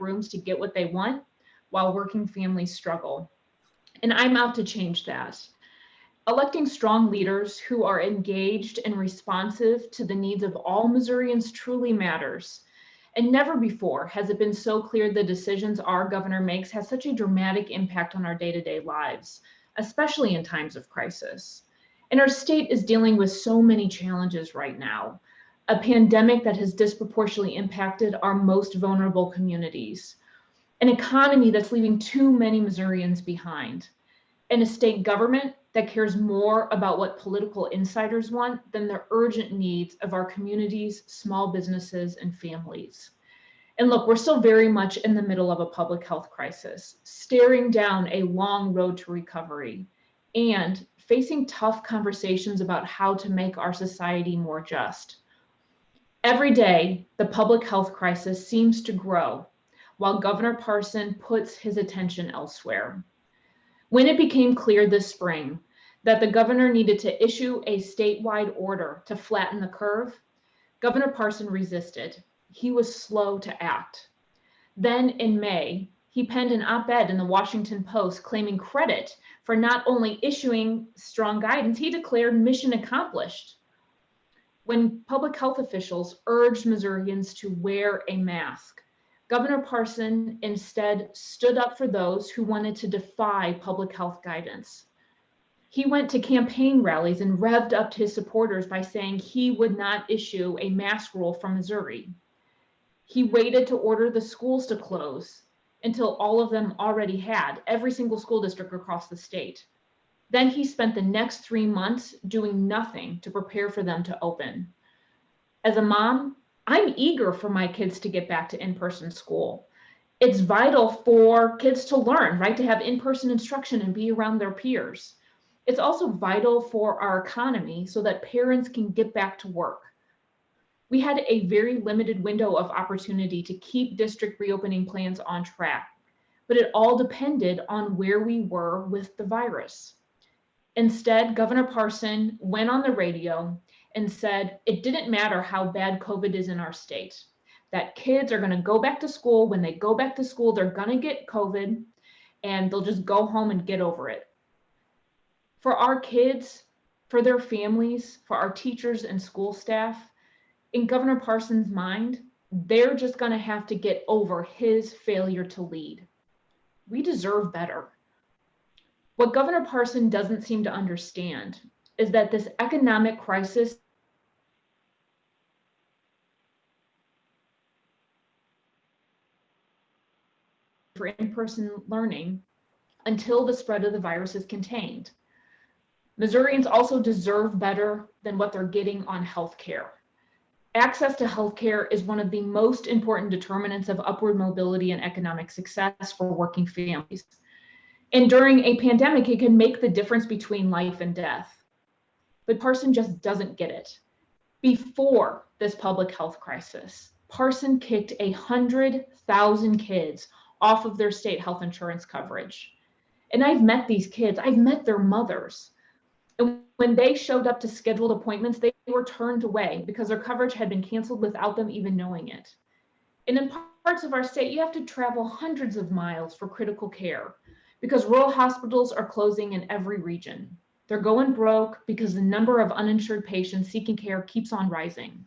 rooms to get what they want while working families struggle. And I'm out to change that. Electing strong leaders who are engaged and responsive to the needs of all Missourians truly matters. And never before has it been so clear the decisions our governor makes has such a dramatic impact on our day-to-day lives, especially in times of crisis. And our state is dealing with so many challenges right now. A pandemic that has disproportionately impacted our most vulnerable communities, an economy that's leaving too many Missourians behind, and a state government that cares more about what political insiders want than the urgent needs of our communities, small businesses, and families. And look, we're still very much in the middle of a public health crisis, staring down a long road to recovery, and facing tough conversations about how to make our society more just. Every day, the public health crisis seems to grow, while Governor Parson puts his attention elsewhere. When it became clear this spring that the governor needed to issue a statewide order to flatten the curve, Governor Parson resisted. He was slow to act. Then in May, he penned an op-ed in the Washington Post claiming credit for not only issuing strong guidance, he declared mission accomplished. When public health officials urged Missourians to wear a mask, Governor Parson instead stood up for those who wanted to defy public health guidance. He went to campaign rallies and revved up his supporters by saying he would not issue a mask rule from Missouri. He waited to order the schools to close until all of them already had, every single school district across the state. Then he spent the next 3 months doing nothing to prepare for them to open. As a mom, I'm eager for my kids to get back to in-person school. It's vital for kids to learn, right? To have in-person instruction and be around their peers. It's also vital for our economy so that parents can get back to work. We had a very limited window of opportunity to keep district reopening plans on track, but it all depended on where we were with the virus. Instead, Governor Parson went on the radio and said it didn't matter how bad COVID is in our state, that kids are going to go back to school. When they go back to school, they're going to get COVID and they'll just go home and get over it. For our kids, for their families, for our teachers and school staff, in Governor Parson's mind, they're just going to have to get over his failure to lead. We deserve better. What Governor Parson doesn't seem to understand is that this economic crisis for in-person learning until the spread of the virus is contained. Missourians also deserve better than what they're getting on health care. Access to health care is one of the most important determinants of upward mobility and economic success for working families. And during a pandemic, it can make the difference between life and death. But Parson just doesn't get it. Before this public health crisis, Parson kicked 100,000 kids off of their state health insurance coverage. And I've met these kids, I've met their mothers. And when they showed up to scheduled appointments, they were turned away because their coverage had been canceled without them even knowing it. And in parts of our state, you have to travel hundreds of miles for critical care because rural hospitals are closing in every region. They're going broke because the number of uninsured patients seeking care keeps on rising.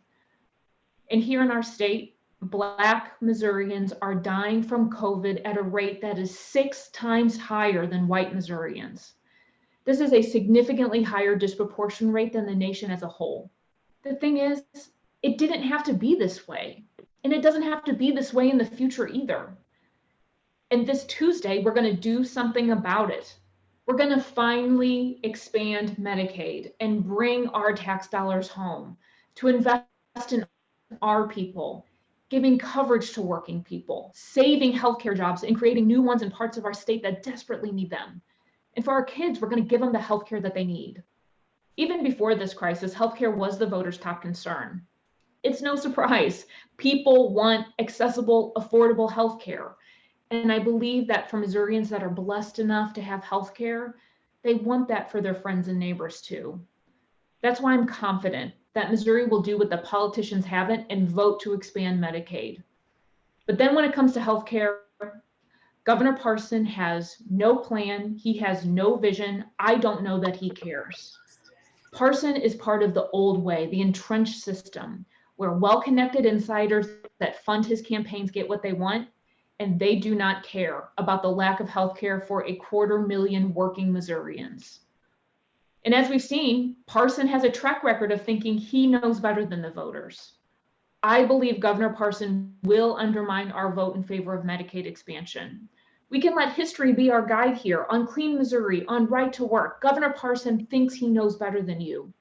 And here in our state, Black Missourians are dying from COVID at a rate that is 6 times higher than white Missourians. This is a significantly higher disproportion rate than the nation as a whole. The thing is, it didn't have to be this way, and it doesn't have to be this way in the future either. And this Tuesday, we're going to do something about it. We're going to finally expand Medicaid and bring our tax dollars home to invest in our people, giving coverage to working people, saving healthcare jobs, and creating new ones in parts of our state that desperately need them. And for our kids, we're going to give them the healthcare that they need. Even before this crisis, healthcare was the voters' top concern. It's no surprise. People want accessible, affordable healthcare. And I believe that for Missourians that are blessed enough to have healthcare, they want that for their friends and neighbors too. That's why I'm confident that Missouri will do what the politicians haven't and vote to expand Medicaid. But then when it comes to healthcare, Governor Parson has no plan. He has no vision. I don't know that he cares. Parson is part of the old way, the entrenched system, where well-connected insiders that fund his campaigns get what they want, and they do not care about the lack of healthcare for 250,000 working Missourians. And as we've seen, Parson has a track record of thinking he knows better than the voters. I believe Governor Parson will undermine our vote in favor of Medicaid expansion. We can let history be our guide here on Clean Missouri, on right to work. Governor Parson thinks he knows better than you.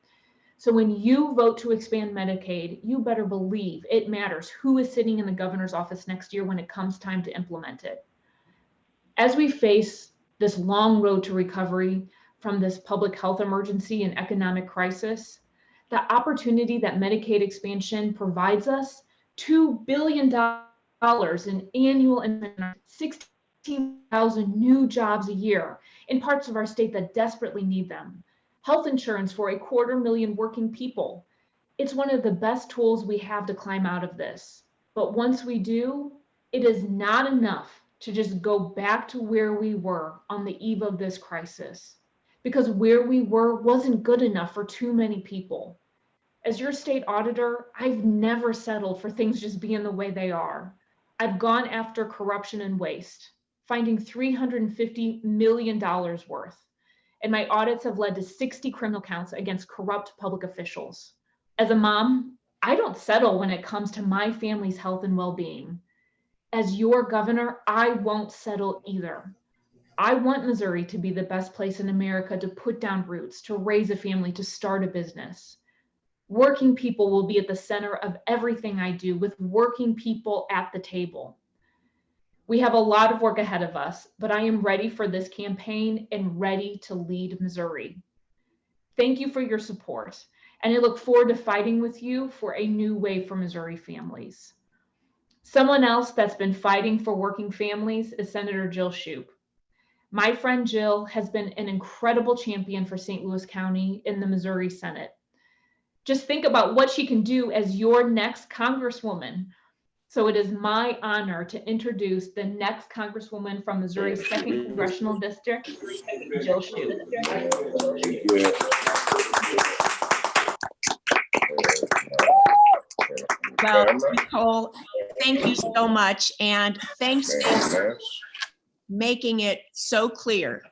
So when you vote to expand Medicaid, you better believe it matters who is sitting in the governor's office next year when it comes time to implement it. As we face this long road to recovery from this public health emergency and economic crisis, the opportunity that Medicaid expansion provides us, $2 billion in annual and 16,000 new jobs a year in parts of our state that desperately need them, health insurance for 250,000 working people. It's one of the best tools we have to climb out of this. But once we do, it is not enough to just go back to where we were on the eve of this crisis, because where we were wasn't good enough for too many people. As your state auditor, I've never settled for things just being the way they are. I've gone after corruption and waste, finding $350 million worth. And my audits have led to 60 criminal counts against corrupt public officials. As a mom, I don't settle when it comes to my family's health and well-being. As your governor, I won't settle either. I want Missouri to be the best place in America to put down roots, to raise a family, to start a business. Working people will be at the center of everything I do, with working people at the table. We have a lot of work ahead of us, but I am ready for this campaign and ready to lead Missouri. Thank you for your support, and I look forward to fighting with you for a new way for Missouri families. Someone else that's been fighting for working families is Senator Jill Shoup. My friend Jill has been an incredible champion for St. Louis County in the Missouri Senate. Just think about what she can do as your next Congresswoman. So it is my honor to introduce the next Congresswoman from Missouri's 2nd Congressional District, Jill Shoup. Well, Nicole, thank you so much. And thanks for making it so clear,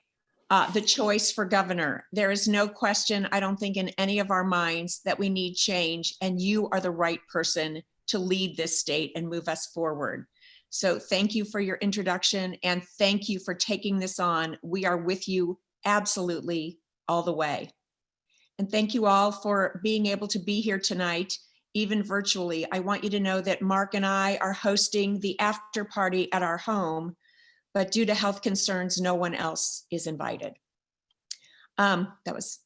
the choice for governor. There is no question, I don't think in any of our minds, that we need change, and you are the right person to lead this state and move us forward. So thank you for your introduction, and thank you for taking this on. We are with you absolutely all the way. And thank you all for being able to be here tonight, even virtually. I want you to know that Mark and I are hosting the after party at our home, but due to health concerns, no one else is invited. That was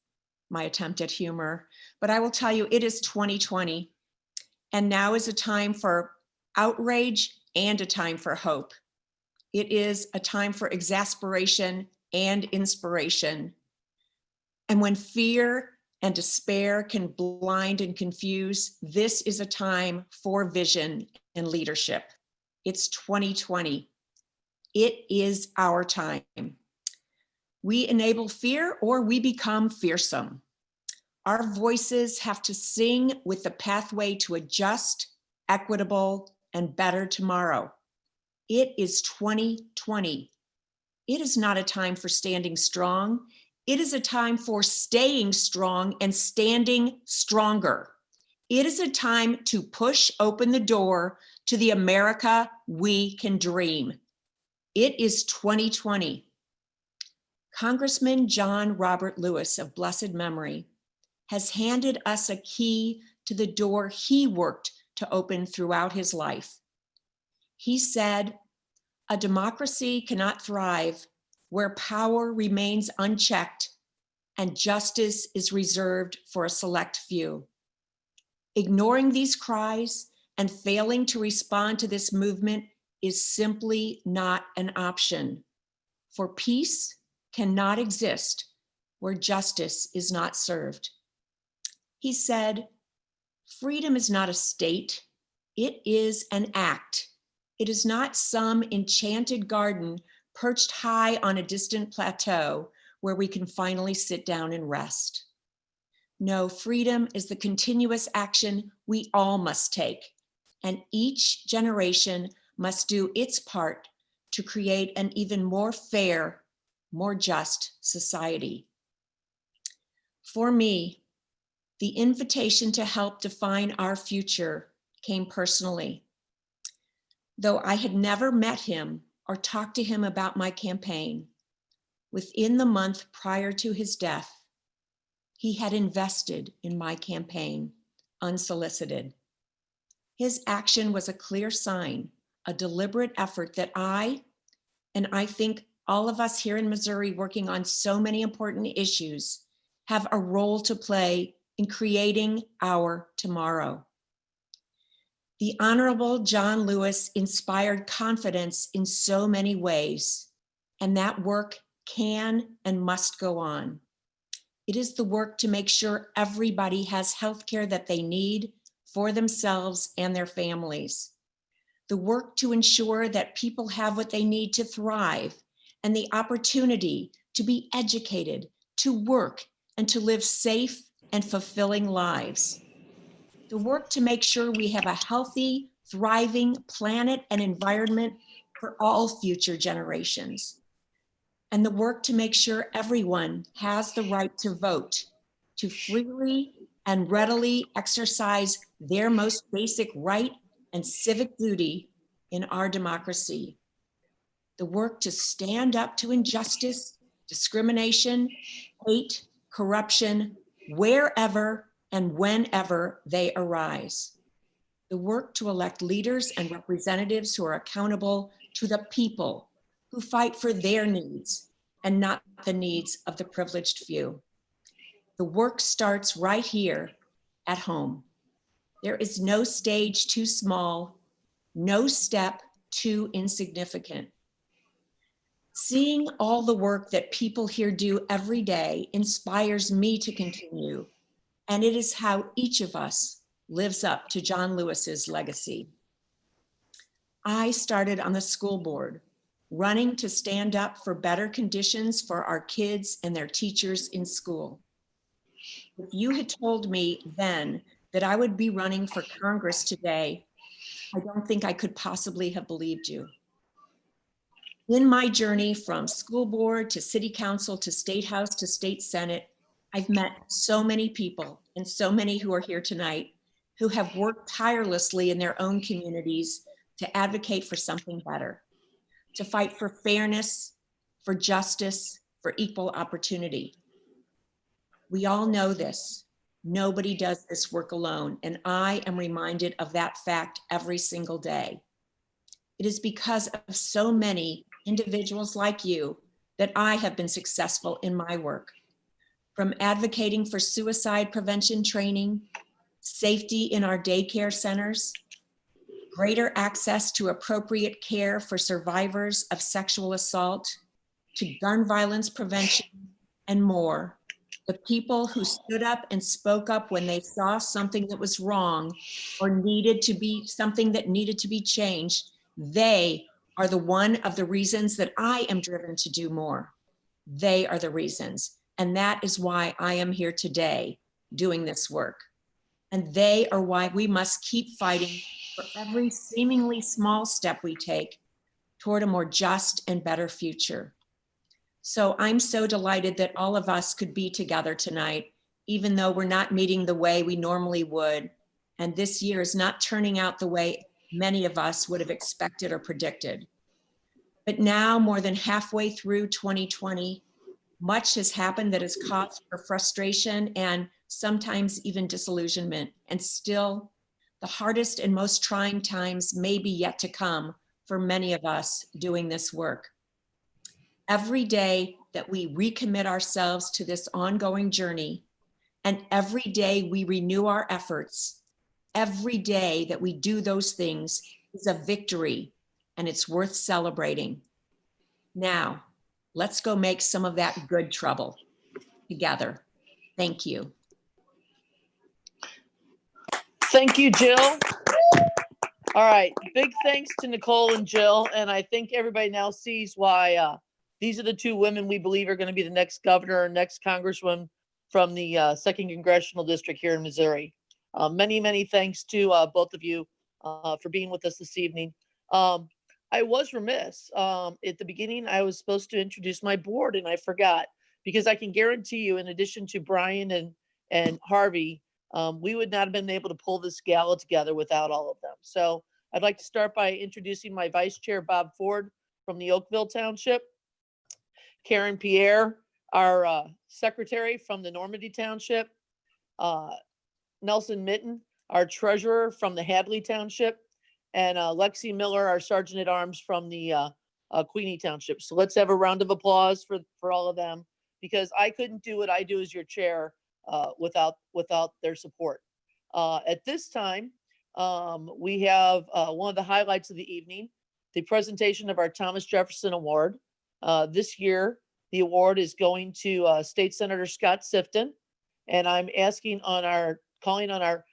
my attempt at humor, but I will tell you, it is 2020, and now is a time for outrage and a time for hope. It is a time for exasperation and inspiration. And when fear and despair can blind and confuse, this is a time for vision and leadership. It's 2020. It is our time. We enable fear or we become fearsome. Our voices have to sing with the pathway to a just, equitable, and better tomorrow. It is 2020. It is not a time for standing strong. It is a time for staying strong and standing stronger. It is a time to push open the door to the America we can dream. It is 2020. Congressman John Robert Lewis of blessed memory has handed us a key to the door he worked to open throughout his life. He said, "A democracy cannot thrive where power remains unchecked and justice is reserved for a select few." Ignoring these cries and failing to respond to this movement is simply not an option. For peace cannot exist where justice is not served. He said, "Freedom is not a state, it is an act. It is not some enchanted garden perched high on a distant plateau where we can finally sit down and rest. No, freedom is the continuous action we all must take, and each generation must do its part to create an even more fair, more just society. For me, the invitation to help define our future came personally. Though I had never met him or talked to him about my campaign, within the month prior to his death, he had invested in my campaign unsolicited. His action was a clear sign, a deliberate effort that I think all of us here in Missouri working on so many important issues, have a role to play in creating our tomorrow. The Honorable John Lewis inspired confidence in so many ways, and that work can and must go on. It is the work to make sure everybody has healthcare that they need for themselves and their families. The work to ensure that people have what they need to thrive and the opportunity to be educated, to work, and to live safe and fulfilling lives. The work to make sure we have a healthy, thriving planet and environment for all future generations. And the work to make sure everyone has the right to vote, to freely and readily exercise their most basic right and civic duty in our democracy. The work to stand up to injustice, discrimination, hate, corruption, wherever and whenever they arise. The work to elect leaders and representatives who are accountable to the people, who fight for their needs and not the needs of the privileged few. The work starts right here at home. There is no stage too small, no step too insignificant. Seeing all the work that people here do every day inspires me to continue, and it is how each of us lives up to John Lewis's legacy. I started on the school board, running to stand up for better conditions for our kids and their teachers in school. If you had told me then that I would be running for Congress today, I don't think I could possibly have believed you. In my journey from school board to city council to state house to state senate, I've met so many people, and so many who are here tonight, who have worked tirelessly in their own communities to advocate for something better, to fight for fairness, for justice, for equal opportunity. We all know this. Nobody does this work alone, and I am reminded of that fact every single day. It is because of so many individuals like you that I have been successful in my work. From advocating for suicide prevention training, safety in our daycare centers, greater access to appropriate care for survivors of sexual assault, to gun violence prevention, and more. The people who stood up and spoke up when they saw something that was wrong or needed to be something that needed to be changed, they are the one of the reasons that I am driven to do more. They are the reasons. And that is why I am here today doing this work. And they are why we must keep fighting for every seemingly small step we take toward a more just and better future. So I'm so delighted that all of us could be together tonight, even though we're not meeting the way we normally would. And this year is not turning out the way many of us would have expected or predicted. But now, more than halfway through 2020, much has happened that has caused for frustration and sometimes even disillusionment. And still, the hardest and most trying times may be yet to come for many of us doing this work. Every day that we recommit ourselves to this ongoing journey, and every day we renew our efforts, every day that we do those things is a victory, and it's worth celebrating. Now, let's go make some of that good trouble together. Thank you. Thank you, Jill. All right. Big thanks to Nicole and Jill. And I think everybody now sees why these are the two women we believe are going to be the next governor or next congresswoman from the second congressional district here in Missouri. Many, many thanks to both of you for being with us this evening. I was remiss. At the beginning, I was supposed to introduce my board and I forgot, because I can guarantee you, in addition to Brian and Harvey, we would not have been able to pull this gala together without all of them. So I'd like to start by introducing my vice chair, Bob Ford from the Oakville Township, Karen Pierre, our secretary from the Normandy Township, Nelson Mitten, our treasurer from the Hadley Township, and Lexi Miller, our sergeant at arms from the Queenie Township. So let's have a round of applause for all of them, because I couldn't do what I do as your chair without their support. At this time, we have one of the highlights of the evening, the presentation of our Thomas Jefferson Award. This year, the award is going to State Senator Scott Sifton, and I'm calling on our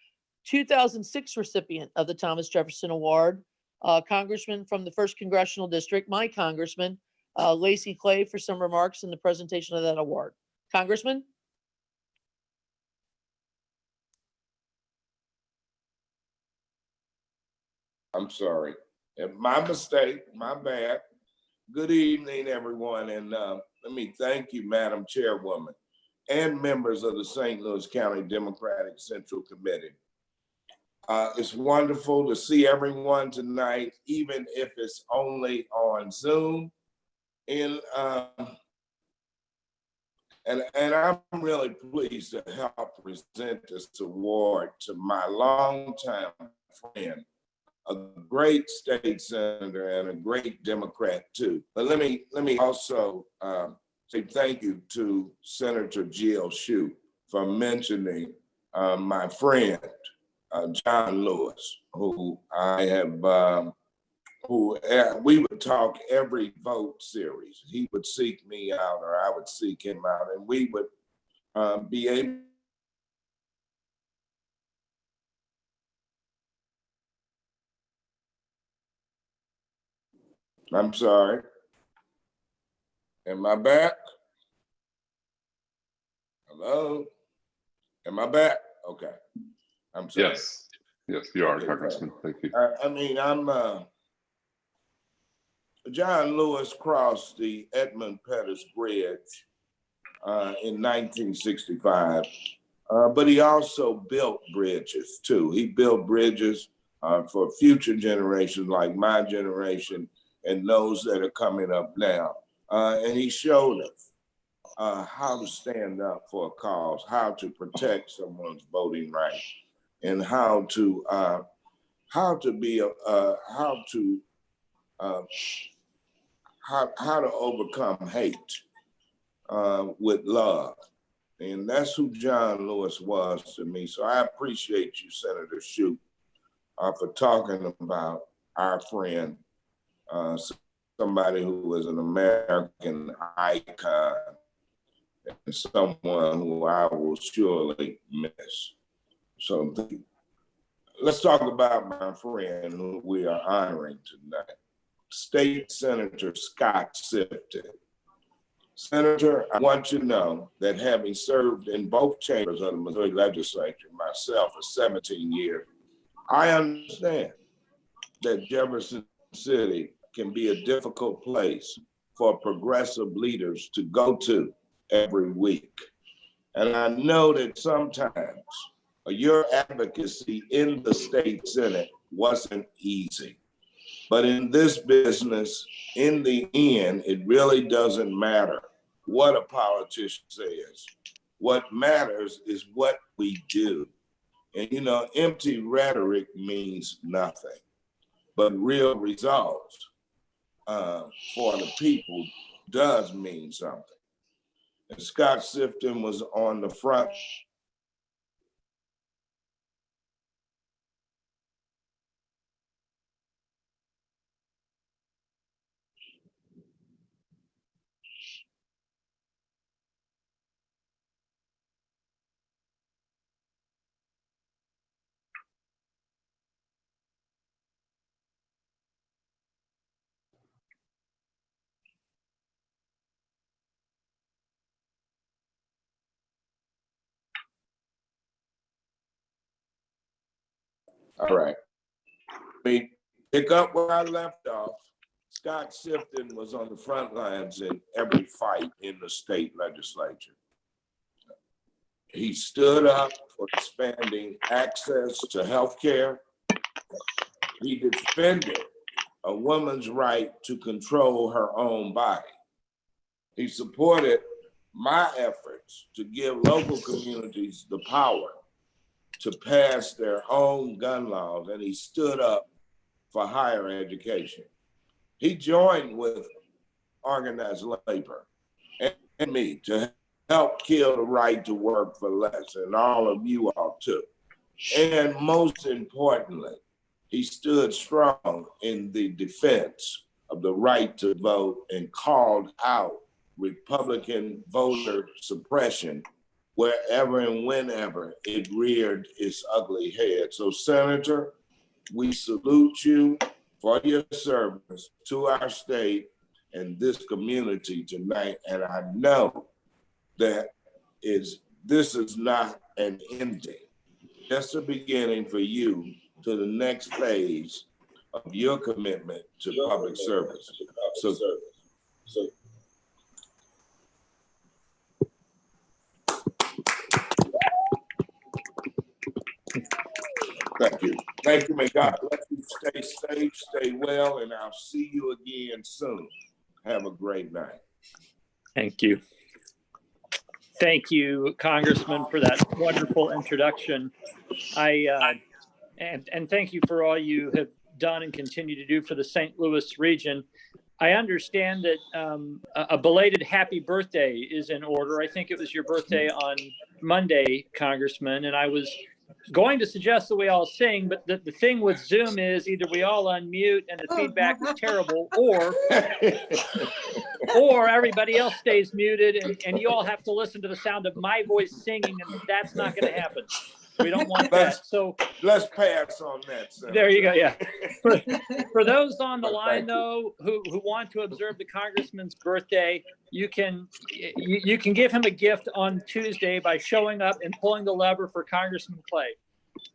2006 recipient of the Thomas Jefferson Award, Congressman from the 1st Congressional District, my congressman, Lacey Clay, for some remarks in the presentation of that award. Congressman? I'm sorry. My mistake, my bad. Good evening, everyone. And let me thank you, Madam Chairwoman, and members of the St. Louis County Democratic Central Committee. It's wonderful to see everyone tonight, even if it's only on Zoom. And I'm really pleased to help present this award to my longtime friend, a great state senator and a great Democrat too. But let me also say thank you to Senator Jill Shute for mentioning my friend, John Lewis, who I have, we would talk every vote series. He would seek me out or I would seek him out, and we would be able I'm sorry. Am I back? Hello? Am I back? Okay. I'm sorry. Yes, yes, you are, Okay, Congressman. Thank you. I mean, John Lewis crossed the Edmund Pettus Bridge in 1965, but he also built bridges too. He built bridges for future generations like my generation and those that are coming up now. And he showed us how to stand up for a cause, how to protect someone's voting right, and how to overcome hate with love. And that's who John Lewis was to me. So I appreciate you, Senator Shute, for talking about our friend, somebody who was an American icon and someone who I will surely miss. So let's talk about my friend who we are honoring tonight, State Senator Scott Sifton. Senator, I want you to know that having served in both chambers of the Missouri legislature myself for 17 years, I understand that Jefferson City can be a difficult place for progressive leaders to go to every week. And I know that sometimes your advocacy in the state Senate wasn't easy. But in this business, in the end, it really doesn't matter what a politician says. What matters is what we do. And you know, empty rhetoric means nothing, but real results for the people does mean something. And Scott Sifton was on the front All right. We pick up where I left off. Scott Sifton was on the front lines in every fight in the state legislature. He stood up for expanding access to health care. He defended a woman's right to control her own body. He supported my efforts to give local communities the power to pass their own gun laws, and he stood up for higher education. He joined with organized labor and me to help kill the right to work for less, and all of you all too. And most importantly, he stood strong in the defense of the right to vote and called out Republican voter suppression wherever and whenever it reared its ugly head. So, Senator, we salute you for your service to our state and this community tonight. And I know that this is not an ending, just a beginning for you to the next phase of your commitment to public service. So thank you. Thank you. May God bless you. Stay safe, stay well, and I'll see you again soon. Have a great night. Thank you. Thank you, Congressman, for that wonderful introduction. And thank you for all you have done and continue to do for the St. Louis region. I understand that a belated happy birthday is in order. I think it was your birthday on Monday, Congressman, and I was going to suggest that we all sing, but the thing with Zoom is either we all unmute and the feedback is terrible, or everybody else stays muted and you all have to listen to the sound of my voice singing, and that's not going to happen. We don't want that. So let's pass on that, Senator. There you go. Yeah. For those on the line, though, who want to observe the congressman's birthday, you can give him a gift on Tuesday by showing up and pulling the lever for Congressman Clay.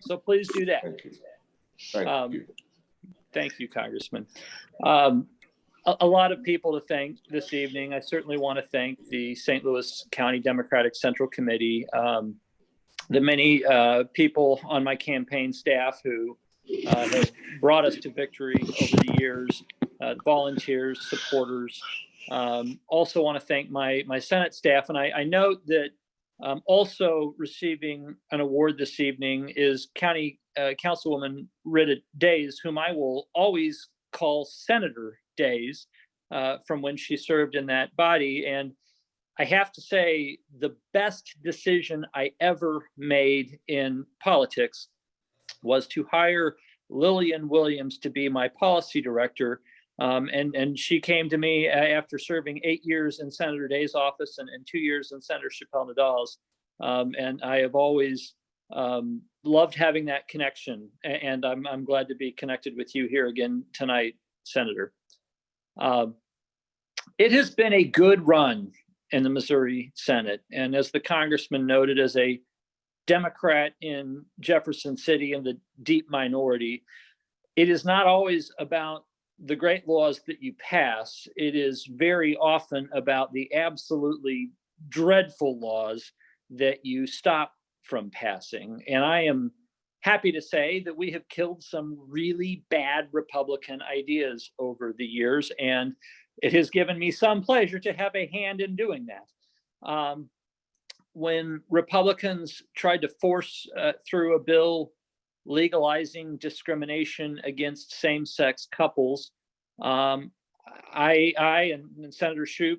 So please do that. Thank you. Thank you. Thank you, Congressman. A lot of people to thank this evening. I certainly want to thank the St. Louis County Democratic Central Committee, the many people on my campaign staff who have brought us to victory over the years, volunteers, supporters. Also want to thank my Senate staff. And I note that also receiving an award this evening is County Councilwoman Rita Days, whom I will always call Senator Days, from when she served in that body. And I have to say, the best decision I ever made in politics was to hire Lillian Williams to be my policy director. And she came to me after serving 8 years in Senator Day's office and 2 years in Senator Chappelle Nadal's. And I have always loved having that connection. And I'm glad to be connected with you here again tonight, Senator. It has been a good run in the Missouri Senate. And as the congressman noted, as a Democrat in Jefferson City in the deep minority, it is not always about the great laws that you pass. It is very often about the absolutely dreadful laws that you stop from passing. And I am happy to say that we have killed some really bad Republican ideas over the years, and it has given me some pleasure to have a hand in doing that. When Republicans tried to force through a bill legalizing discrimination against same-sex couples, I and Senator Shoup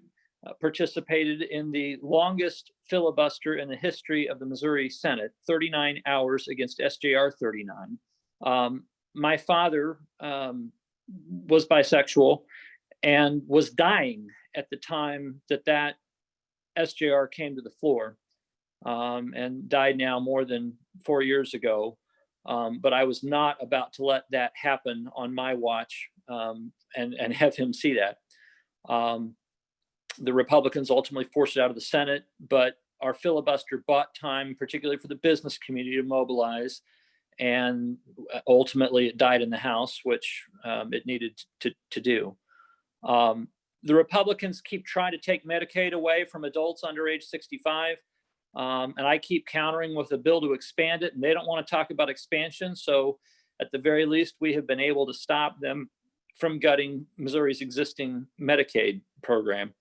participated in the longest filibuster in the history of the Missouri Senate, 39 hours against SJR 39. My father was bisexual and was dying at the time that SJR came to the floor, and died now more than 4 years ago. But I was not about to let that happen on my watch, and have him see that. The Republicans ultimately forced it out of the Senate, but our filibuster bought time, particularly for the business community, to mobilize. and ultimately it died in the House, which it needed to do. The Republicans keep trying to take Medicaid away from adults under age 65. And I keep countering with a bill to expand it, and they don't want to talk about expansion. So at the very least, we have been able to stop them from gutting Missouri's existing Medicaid program.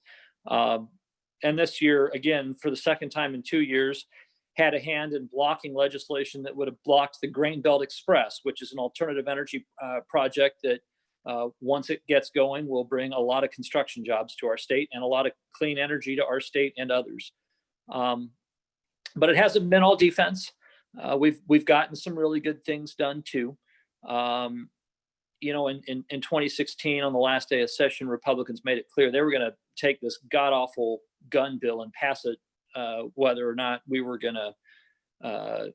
And this year, again, for the second time in 2 years, had a hand in blocking legislation that would have blocked the Grain Belt Express, which is an alternative energy project that once it gets going, will bring a lot of construction jobs to our state and a lot of clean energy to our state and others. But it hasn't been all defense. We've gotten some really good things done too. You know, in 2016, on the last day of session, Republicans made it clear they were going to take this god awful gun bill and pass it, whether or not we were going to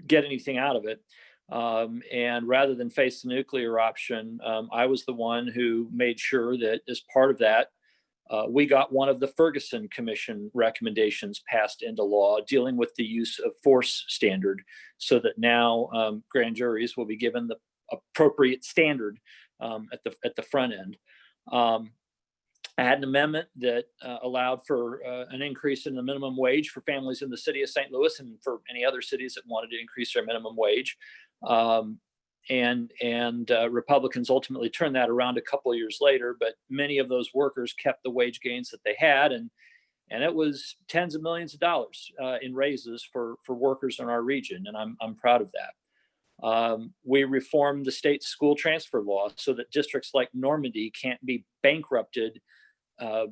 get anything out of it. And rather than face the nuclear option, I was the one who made sure that as part of that, we got one of the Ferguson Commission recommendations passed into law dealing with the use of force standard, so that now grand juries will be given the appropriate standard at the front end. I had an amendment that allowed for an increase in the minimum wage for families in the city of St. Louis and for any other cities that wanted to increase their minimum wage. And Republicans ultimately turned that around a couple of years later, but many of those workers kept the wage gains that they had, and it was tens of millions of dollars in raises for workers in our region, and I'm proud of that. We reformed the state school transfer law so that districts like Normandy can't be bankrupted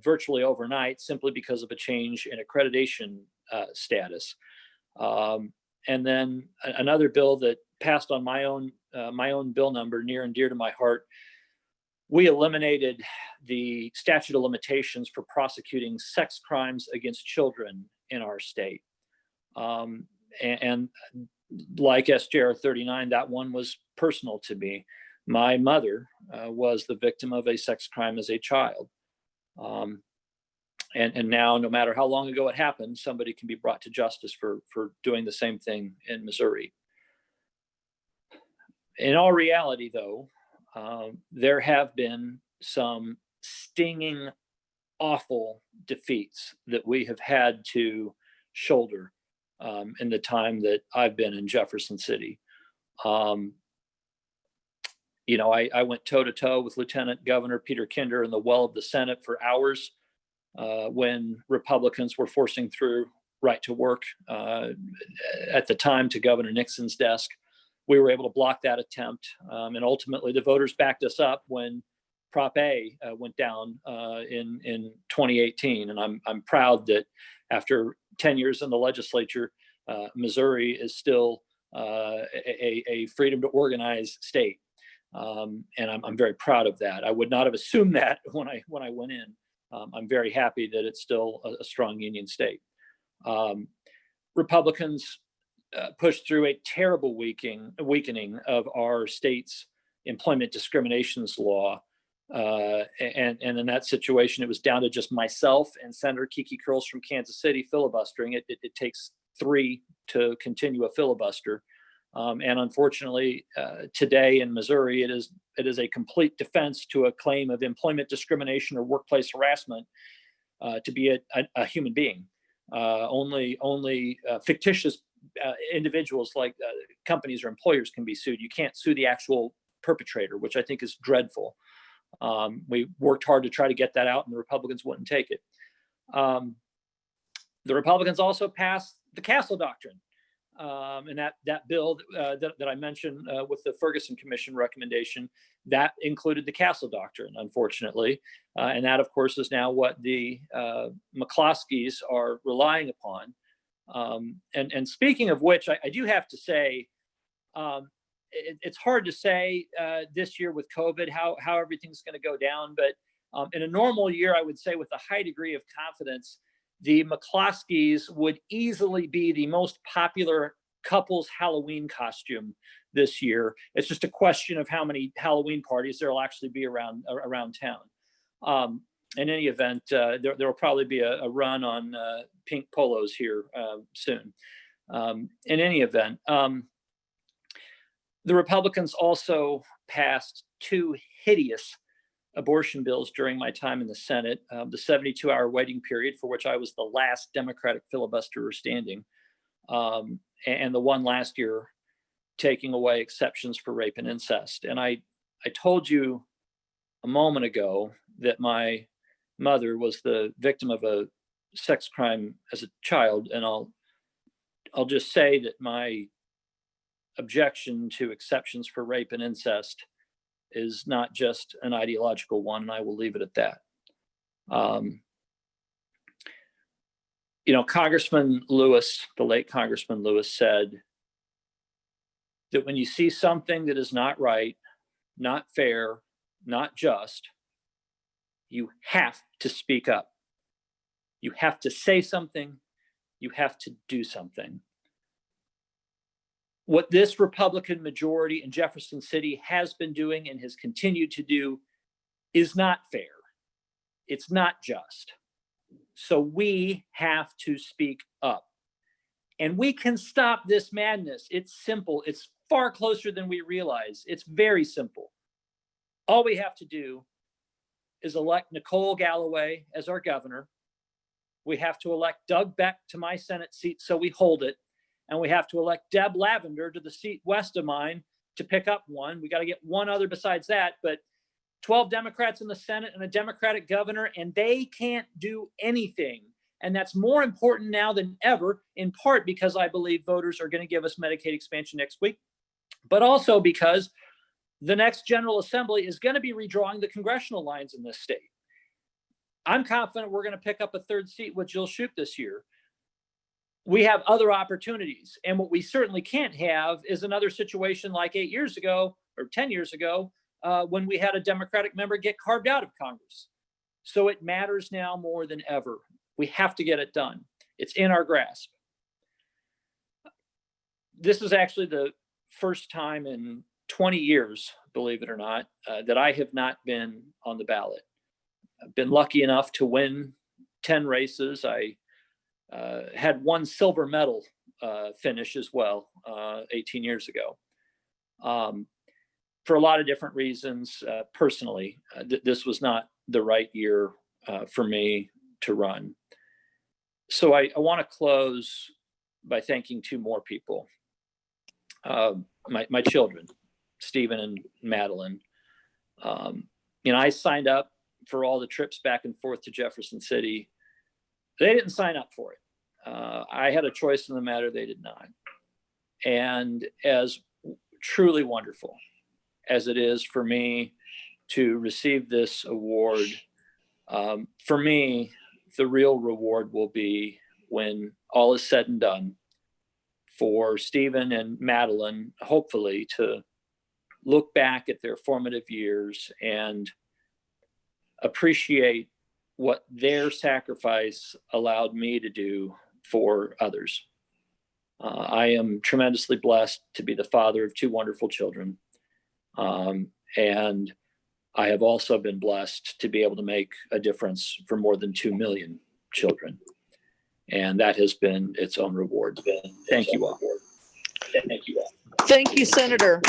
virtually overnight simply because of a change in accreditation status. And then another bill that passed on my own bill number, near and dear to my heart. We eliminated the statute of limitations for prosecuting sex crimes against children in our state. And like SJR 39, that one was personal to me. My mother was the victim of a sex crime as a child. And now, no matter how long ago it happened, somebody can be brought to justice for doing the same thing in Missouri. In all reality, though, there have been some stinging, awful defeats that we have had to shoulder in the time that I've been in Jefferson City. You know, I went toe-to-toe with Lieutenant Governor Peter Kinder in the well of the Senate for hours when Republicans were forcing through right to work at the time to Governor Nixon's desk. We were able to block that attempt, and ultimately the voters backed us up when Prop A went down in 2018. And I'm proud that after 10 years in the legislature, Missouri is still a freedom to organize state, and I'm very proud of that. I would not have assumed that when I went in. I'm very happy that it's still a strong union state. Republicans pushed through a terrible weakening of our state's employment discriminations law. And in that situation, it was down to just myself and Senator Kiki Curls from Kansas City filibustering. It takes 3 to continue a filibuster. And unfortunately, today in Missouri, it is a complete defense to a claim of employment discrimination or workplace harassment to be a human being. Only fictitious individuals like companies or employers can be sued. You can't sue the actual perpetrator, which I think is dreadful. We worked hard to try to get that out, and the Republicans wouldn't take it. The Republicans also passed the Castle Doctrine, and that bill that I mentioned with the Ferguson Commission recommendation, that included the Castle Doctrine, unfortunately. And that, of course, is now what the McCloskeys are relying upon. And speaking of which, I do have to say, it's hard to say this year with COVID how everything's going to go down. But in a normal year, I would say with a high degree of confidence, the McCloskeys would easily be the most popular couple's Halloween costume this year. It's just a question of how many Halloween parties there will actually be around town. In any event, there will probably be a run on pink polos here soon. In any event, The Republicans also passed two hideous abortion bills during my time in the Senate, the 72-hour waiting period, for which I was the last Democratic filibusterer standing, and the one last year taking away exceptions for rape and incest. And I told you a moment ago that my mother was the victim of a sex crime as a child, and I'll just say that my objection to exceptions for rape and incest is not just an ideological one, and I will leave it at that. Congressman Lewis, the late Congressman Lewis, said that when you see something that is not right, not fair, not just, you have to speak up. You have to say something. You have to do something. What this Republican majority in Jefferson City has been doing and has continued to do is not fair. It's not just. So we have to speak up. And we can stop this madness. It's simple. It's far closer than we realize. It's very simple. All we have to do is elect Nicole Galloway as our governor. We have to elect Doug Beck to my Senate seat so we hold it. And we have to elect Deb Lavender to the seat west of mine to pick up one. We got to get one other besides that, but 12 Democrats in the Senate and a Democratic governor, and they can't do anything. And that's more important now than ever, in part because I believe voters are going to give us Medicaid expansion next week, but also because the next General Assembly is going to be redrawing the congressional lines in this state. I'm confident we're going to pick up a third seat with Jill Shoup this year. We have other opportunities. And what we certainly can't have is another situation like 8 years ago or 10 years ago when we had a Democratic member get carved out of Congress. So it matters now more than ever. We have to get it done. It's in our grasp. This is actually the first time in 20 years, believe it or not, that I have not been on the ballot. I've been lucky enough to win 10 races. I had one silver medal finish as well 18 years ago. For a lot of different reasons, personally, this was not the right year for me to run. So I want to close by thanking two more people. My children, Stephen and Madeline. I signed up for all the trips back and forth to Jefferson City. They didn't sign up for it. I had a choice in the matter. They did not. And as truly wonderful as it is for me to receive this award, for me, the real reward will be when all is said and done for Stephen and Madeline, hopefully, to look back at their formative years and appreciate what their sacrifice allowed me to do for others. I am tremendously blessed to be the father of two wonderful children. And I have also been blessed to be able to make a difference for more than 2 million children. And that has been its own reward. Thank you all. Thank you all. Thank you, Senator.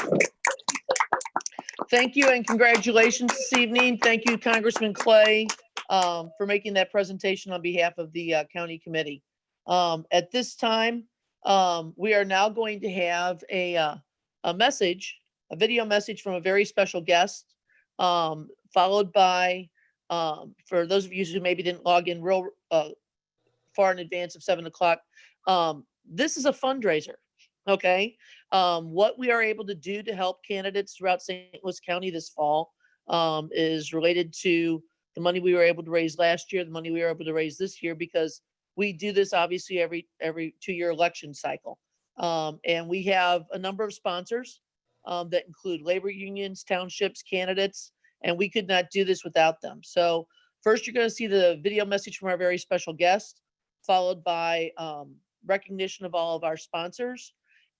Thank you and congratulations this evening. Thank you, Congressman Clay, for making that presentation on behalf of the county committee. At this time, we are now going to have a video message from a very special guest, followed by, for those of you who maybe didn't log in real far in advance of 7 o'clock, this is a fundraiser. Okay. What we are able to do to help candidates throughout St. Louis County this fall is related to the money we were able to raise last year, the money we were able to raise this year, because we do this obviously every 2-year election cycle. And we have a number of sponsors that include labor unions, townships, candidates, and we could not do this without them. So first, you're going to see the video message from our very special guest, followed by recognition of all of our sponsors.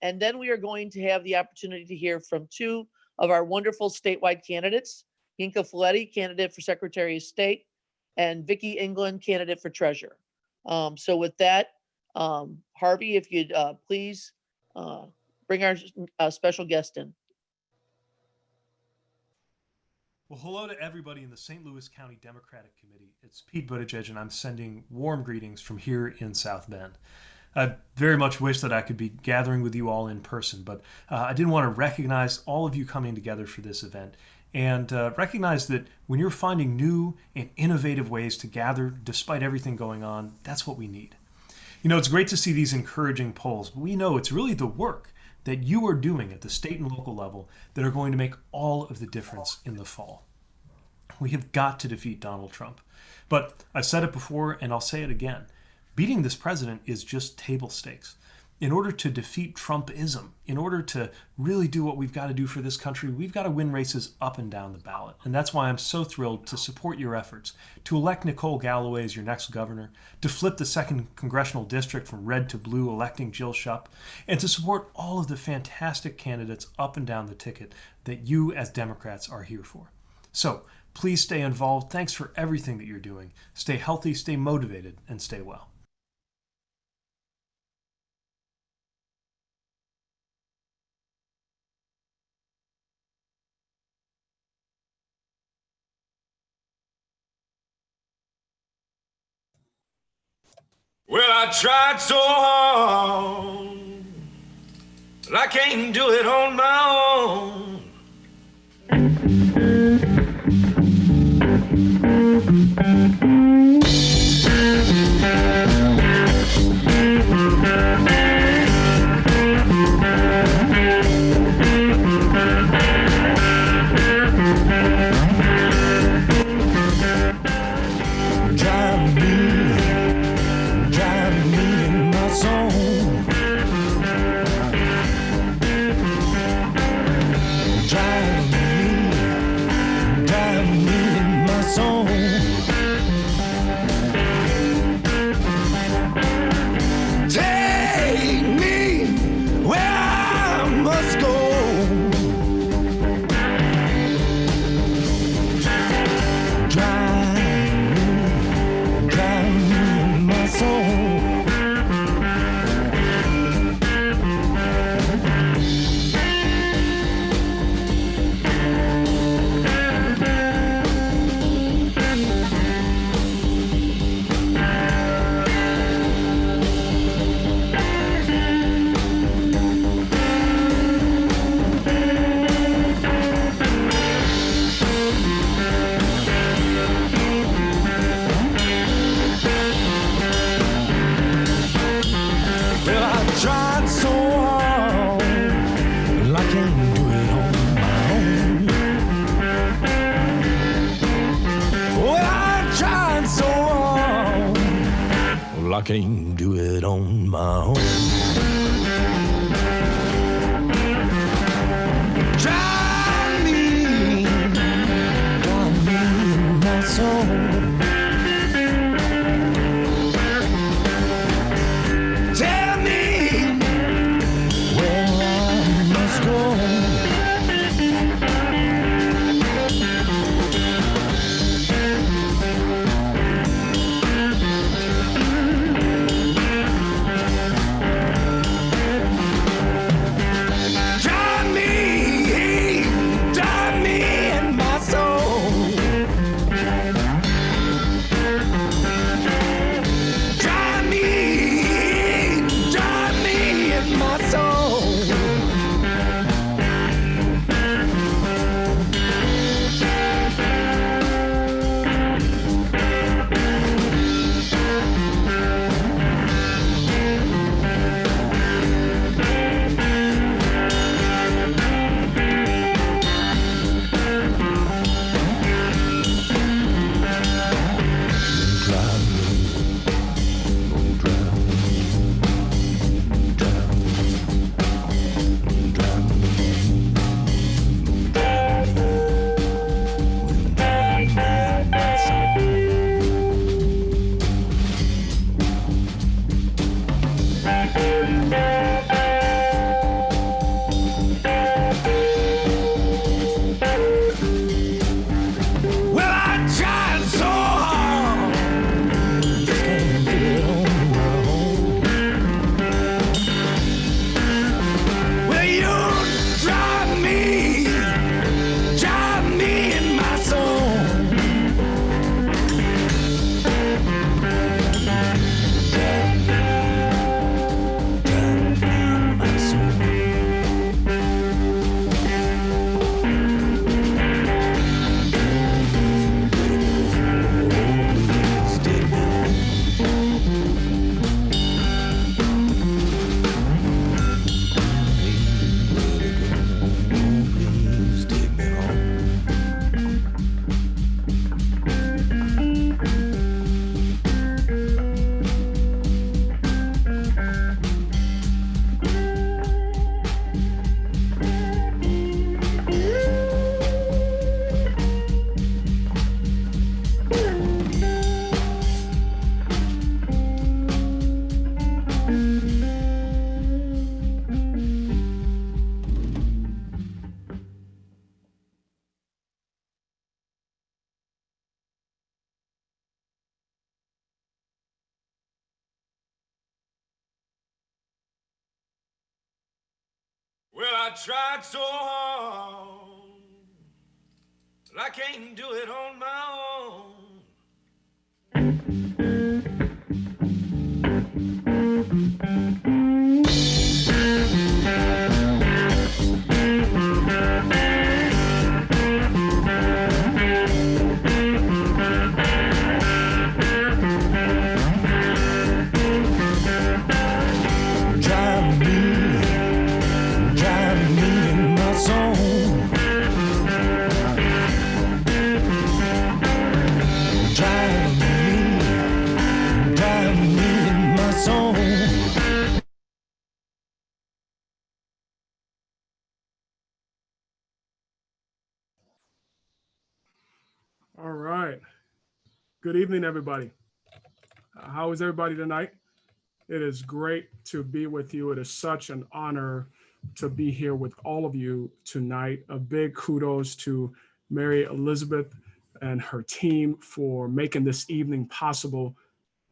And then we are going to have the opportunity to hear from two of our wonderful statewide candidates, Yinka Folletti, candidate for Secretary of State, and Vicki England, candidate for Treasurer. So with that, Harvey, if you'd please bring our special guest in. Well, hello to everybody in the St. Louis County Democratic Committee. It's Pete Buttigieg, and I'm sending warm greetings from here in South Bend. I very much wish that I could be gathering with you all in person, but I did want to recognize all of you coming together for this event and recognize that when you're finding new and innovative ways to gather despite everything going on, that's what we need. You know, it's great to see these encouraging polls, but we know it's really the work that you are doing at the state and local level that are going to make all of the difference in the fall. We have got to defeat Donald Trump. But I've said it before and I'll say it again. Beating this president is just table stakes. In order to defeat Trumpism, in order to really do what we've got to do for this country, we've got to win races up and down the ballot. And that's why I'm so thrilled to support your efforts to elect Nicole Galloway as your next governor, to flip the 2nd Congressional District from red to blue, electing Jill Shupp, and to support all of the fantastic candidates up and down the ticket that you as Democrats are here for. So please stay involved. Thanks for everything that you're doing. Stay healthy, stay motivated, and stay well. Well, I tried so hard, but I can't do it on my own. I can't do it on my own. Drive me in my soul. Tell me where I must go. I tried so hard, but I can't do it on my own. Drive me in my zone. Drive me in my zone. All right. Good evening, everybody. How is everybody tonight? It is great to be with you. It is such an honor to be here with all of you tonight. A big kudos to Mary Elizabeth and her team for making this evening possible.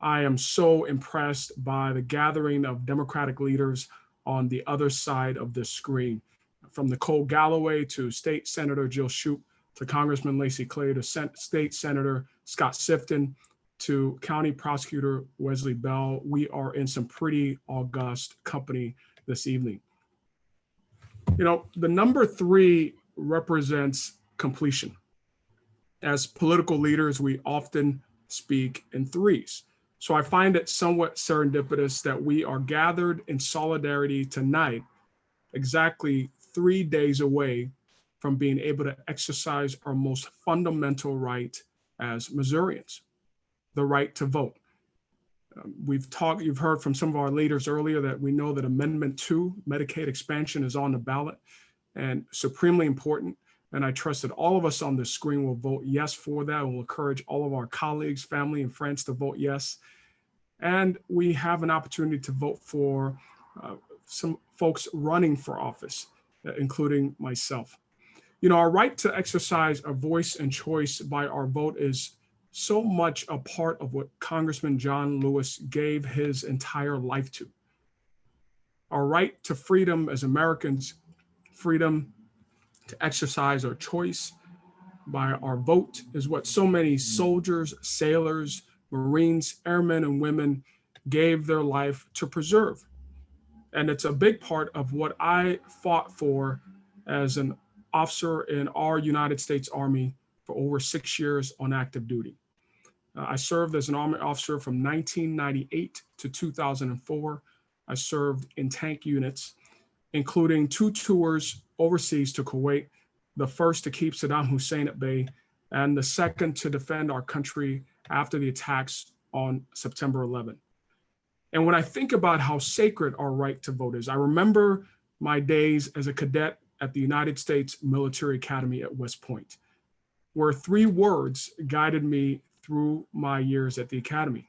I am so impressed by the gathering of Democratic leaders on the other side of the screen. From Nicole Galloway to State Senator Jill Shoup, to Congressman Lacey Clay, to State Senator Scott Sifton, to County Prosecutor Wesley Bell. We are in some pretty august company this evening. You know, the number 3 represents completion. As political leaders, we often speak in threes. So I find it somewhat serendipitous that we are gathered in solidarity tonight, exactly 3 days away from being able to exercise our most fundamental right as Missourians, the right to vote. You've heard from some of our leaders earlier that we know that Amendment 2, Medicaid expansion, is on the ballot and supremely important. And I trust that all of us on this screen will vote yes for that. And we'll encourage all of our colleagues, family, and friends to vote yes. And we have an opportunity to vote for some folks running for office, including myself. You know, our right to exercise a voice and choice by our vote is so much a part of what Congressman John Lewis gave his entire life to. Our right to freedom as Americans, freedom to exercise our choice by our vote, is what so many soldiers, sailors, Marines, airmen, and women gave their life to preserve. And it's a big part of what I fought for as an officer in our United States Army for over 6 years on active duty. I served as an Army officer from 1998 to 2004. I served in tank units, including 2 tours overseas to Kuwait, the first to keep Saddam Hussein at bay, and the second to defend our country after the attacks on September 11. And when I think about how sacred our right to vote is, I remember my days as a cadet at the United States Military Academy at West Point, where 3 words guided me through my years at the academy: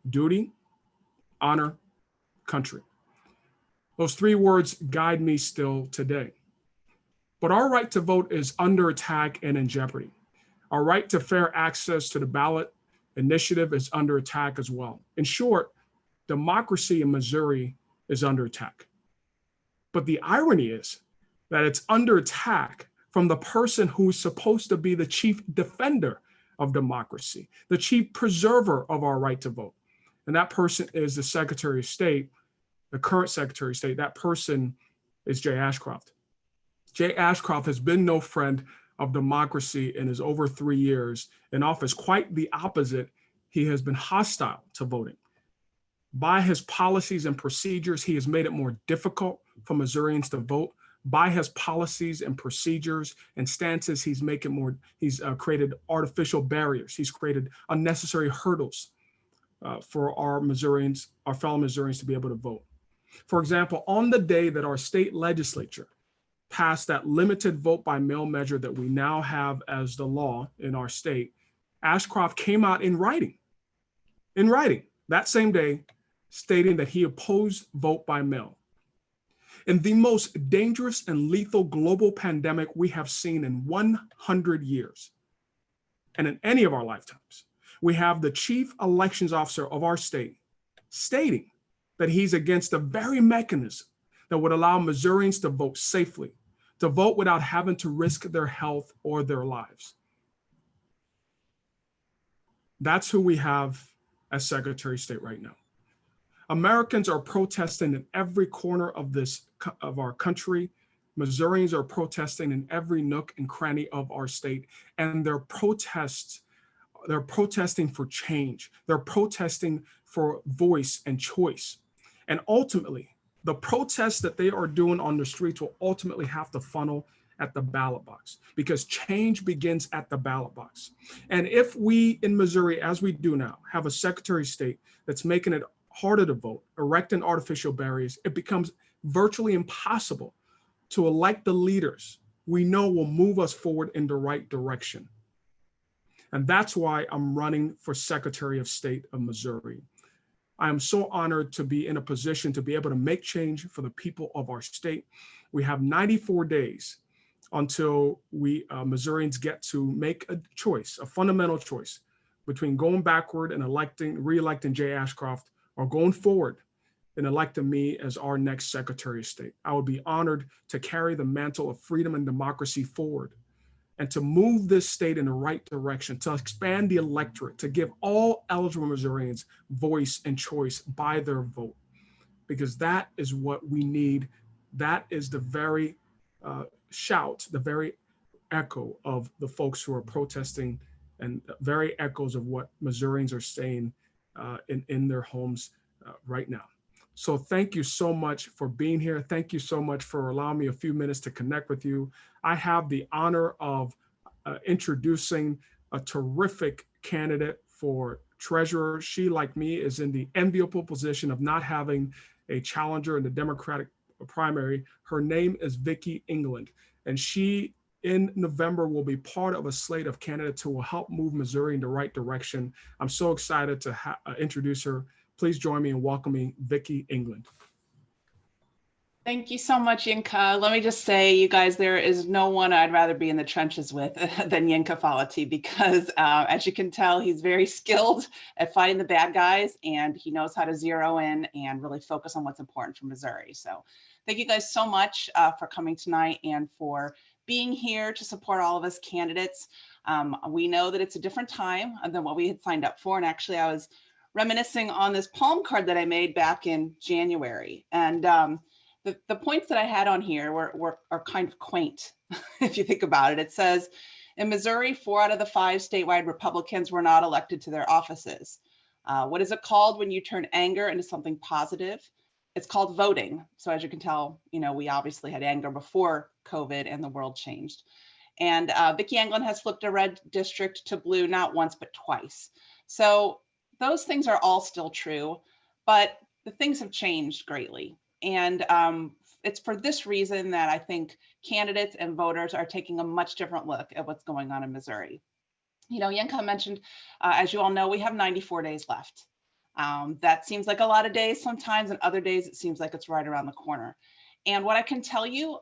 duty, honor, country. Those 3 words guide me still today. But our right to vote is under attack and in jeopardy. Our right to fair access to the ballot initiative is under attack as well. In short, democracy in Missouri is under attack. But the irony is that it's under attack from the person who's supposed to be the chief defender of democracy, the chief preserver of our right to vote. And that person is the Secretary of State, the current Secretary of State. That person is Jay Ashcroft. Jay Ashcroft has been no friend of democracy in his over 3 years in office. Quite the opposite. He has been hostile to voting. By his policies and procedures, he has made it more difficult for Missourians to vote. By his policies and procedures and stances, he's created artificial barriers. He's created unnecessary hurdles for our fellow Missourians to be able to vote. For example, on the day that our state legislature passed that limited vote by mail measure that we now have as the law in our state, Ashcroft came out in writing that same day, stating that he opposed vote by mail. In the most dangerous and lethal global pandemic we have seen in 100 years, and in any of our lifetimes, we have the chief elections officer of our state stating that he's against the very mechanism that would allow Missourians to vote safely, to vote without having to risk their health or their lives. That's who we have as Secretary of State right now. Americans are protesting in every corner of our country. Missourians are protesting in every nook and cranny of our state, and they're protesting for change. They're protesting for voice and choice. And ultimately, the protests that they are doing on the streets will ultimately have to funnel at the ballot box, because change begins at the ballot box. And if we in Missouri, as we do now, have a Secretary of State that's making it harder to vote, erecting artificial barriers, it becomes virtually impossible to elect the leaders we know will move us forward in the right direction. And that's why I'm running for Secretary of State of Missouri. I am so honored to be in a position to be able to make change for the people of our state. We have 94 days until we Missourians get to make a choice, a fundamental choice, between going backward and re-electing Jay Ashcroft, or going forward and electing me as our next Secretary of State. I would be honored to carry the mantle of freedom and democracy forward, and to move this state in the right direction, to expand the electorate, to give all eligible Missourians voice and choice by their vote, because that is what we need. That is the very shout, the very echo of the folks who are protesting, and very echoes of what Missourians are saying in their homes right now. So thank you so much for being here. Thank you so much for allowing me a few minutes to connect with you. I have the honor of introducing a terrific candidate for treasurer. She, like me, is in the enviable position of not having a challenger in the Democratic primary. Her name is Vicki England, and she, in November, will be part of a slate of candidates who will help move Missouri in the right direction. I'm so excited to introduce her. Please join me in welcoming Vicki England. Thank you so much, Yinka. Let me just say, you guys, there is no one I'd rather be in the trenches with than Yinka Falati, because as you can tell, he's very skilled at fighting the bad guys, and he knows how to zero in and really focus on what's important for Missouri. So thank you guys so much for coming tonight and for being here to support all of us candidates. We know that it's a different time than what we had signed up for. And actually, I was reminiscing on this palm card that I made back in January. And the points that I had on here are kind of quaint, if you think about it. It says, in Missouri, 4 out of the 5 statewide Republicans were not elected to their offices. What is it called when you turn anger into something positive? It's called voting. So as you can tell, we obviously had anger before COVID and the world changed. And Vicki England has flipped a red district to blue, not once, but twice. So those things are all still true, but the things have changed greatly. And it's for this reason that I think candidates and voters are taking a much different look at what's going on in Missouri. Yinka mentioned, as you all know, we have 94 days left. That seems like a lot of days sometimes, and other days it seems like it's right around the corner. And what I can tell you,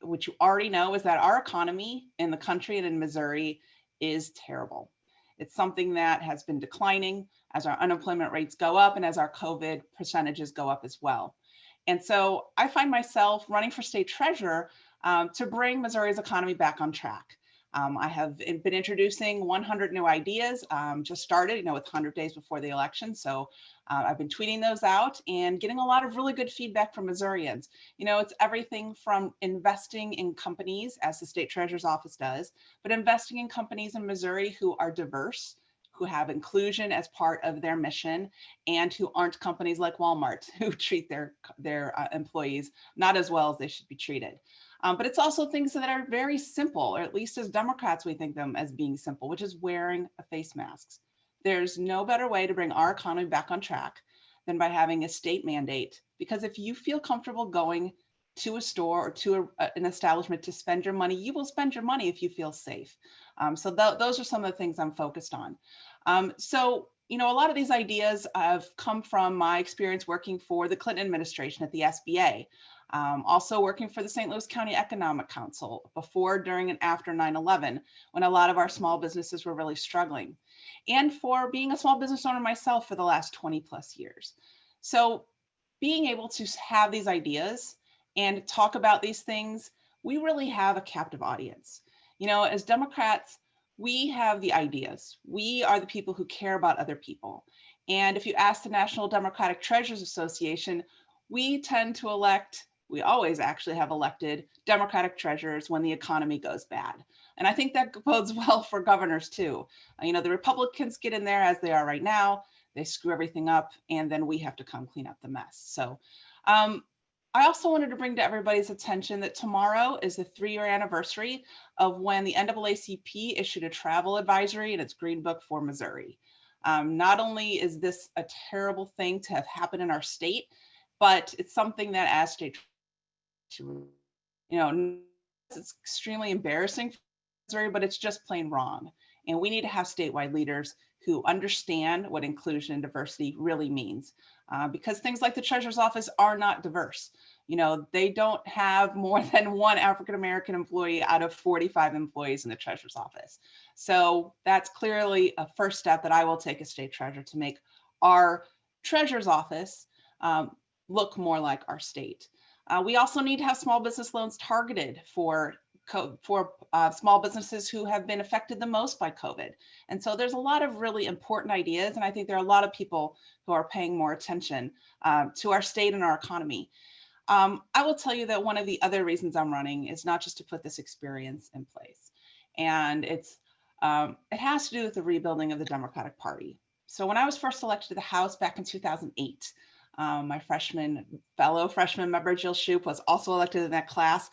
which you already know, is that our economy in the country and in Missouri is terrible. It's something that has been declining as our unemployment rates go up and as our COVID percentages go up as well. And so I find myself running for state treasurer to bring Missouri's economy back on track. I have been introducing 100 new ideas, just started, with 100 days before the election. So I've been tweeting those out and getting a lot of really good feedback from Missourians. It's everything from investing in companies, as the state treasurer's office does, but investing in companies in Missouri who are diverse, who have inclusion as part of their mission, and who aren't companies like Walmart, who treat their employees not as well as they should be treated. But it's also things that are very simple, or at least as Democrats, we think them as being simple, which is wearing a face mask. There's no better way to bring our economy back on track than by having a state mandate. Because if you feel comfortable going to a store or to an establishment to spend your money, you will spend your money if you feel safe. So those are some of the things I'm focused on. A lot of these ideas have come from my experience working for the Clinton administration at the SBA, also working for the St. Louis County Economic Council before, during, and after 9/11, when a lot of our small businesses were really struggling, and for being a small business owner myself for the last 20 plus years. So being able to have these ideas and talk about these things, we really have a captive audience. You know, as Democrats, we have the ideas. We are the people who care about other people. And if you ask the National Democratic Treasurers Association, we tend to elect, we always actually have elected Democratic treasurers when the economy goes bad. And I think that bodes well for governors too. You know, the Republicans get in there as they are right now, they screw everything up, and then we have to come clean up the mess. So I also wanted to bring to everybody's attention that tomorrow is the 3-year anniversary of when the NAACP issued a travel advisory in its Green Book for Missouri. Not only is this a terrible thing to have happened in our state, but it's something that as state, you know, it's extremely embarrassing for Missouri, but it's just plain wrong. And we need to have statewide leaders who understand what inclusion and diversity really means, because things like the treasurer's office are not diverse. You know, they don't have more than one African-American employee out of 45 employees in the treasurer's office. So that's clearly a first step that I will take as state treasurer to make our treasurer's office look more like our state. We also need to have small business loans targeted for small businesses who have been affected the most by COVID. And so there's a lot of really important ideas. And I think there are a lot of people who are paying more attention to our state and our economy. I will tell you that one of the other reasons I'm running is not just to put this experience in place. And it has to do with the rebuilding of the Democratic Party. So when I was first elected to the House back in 2008, my fellow freshman member, Jill Shoup, was also elected in that class.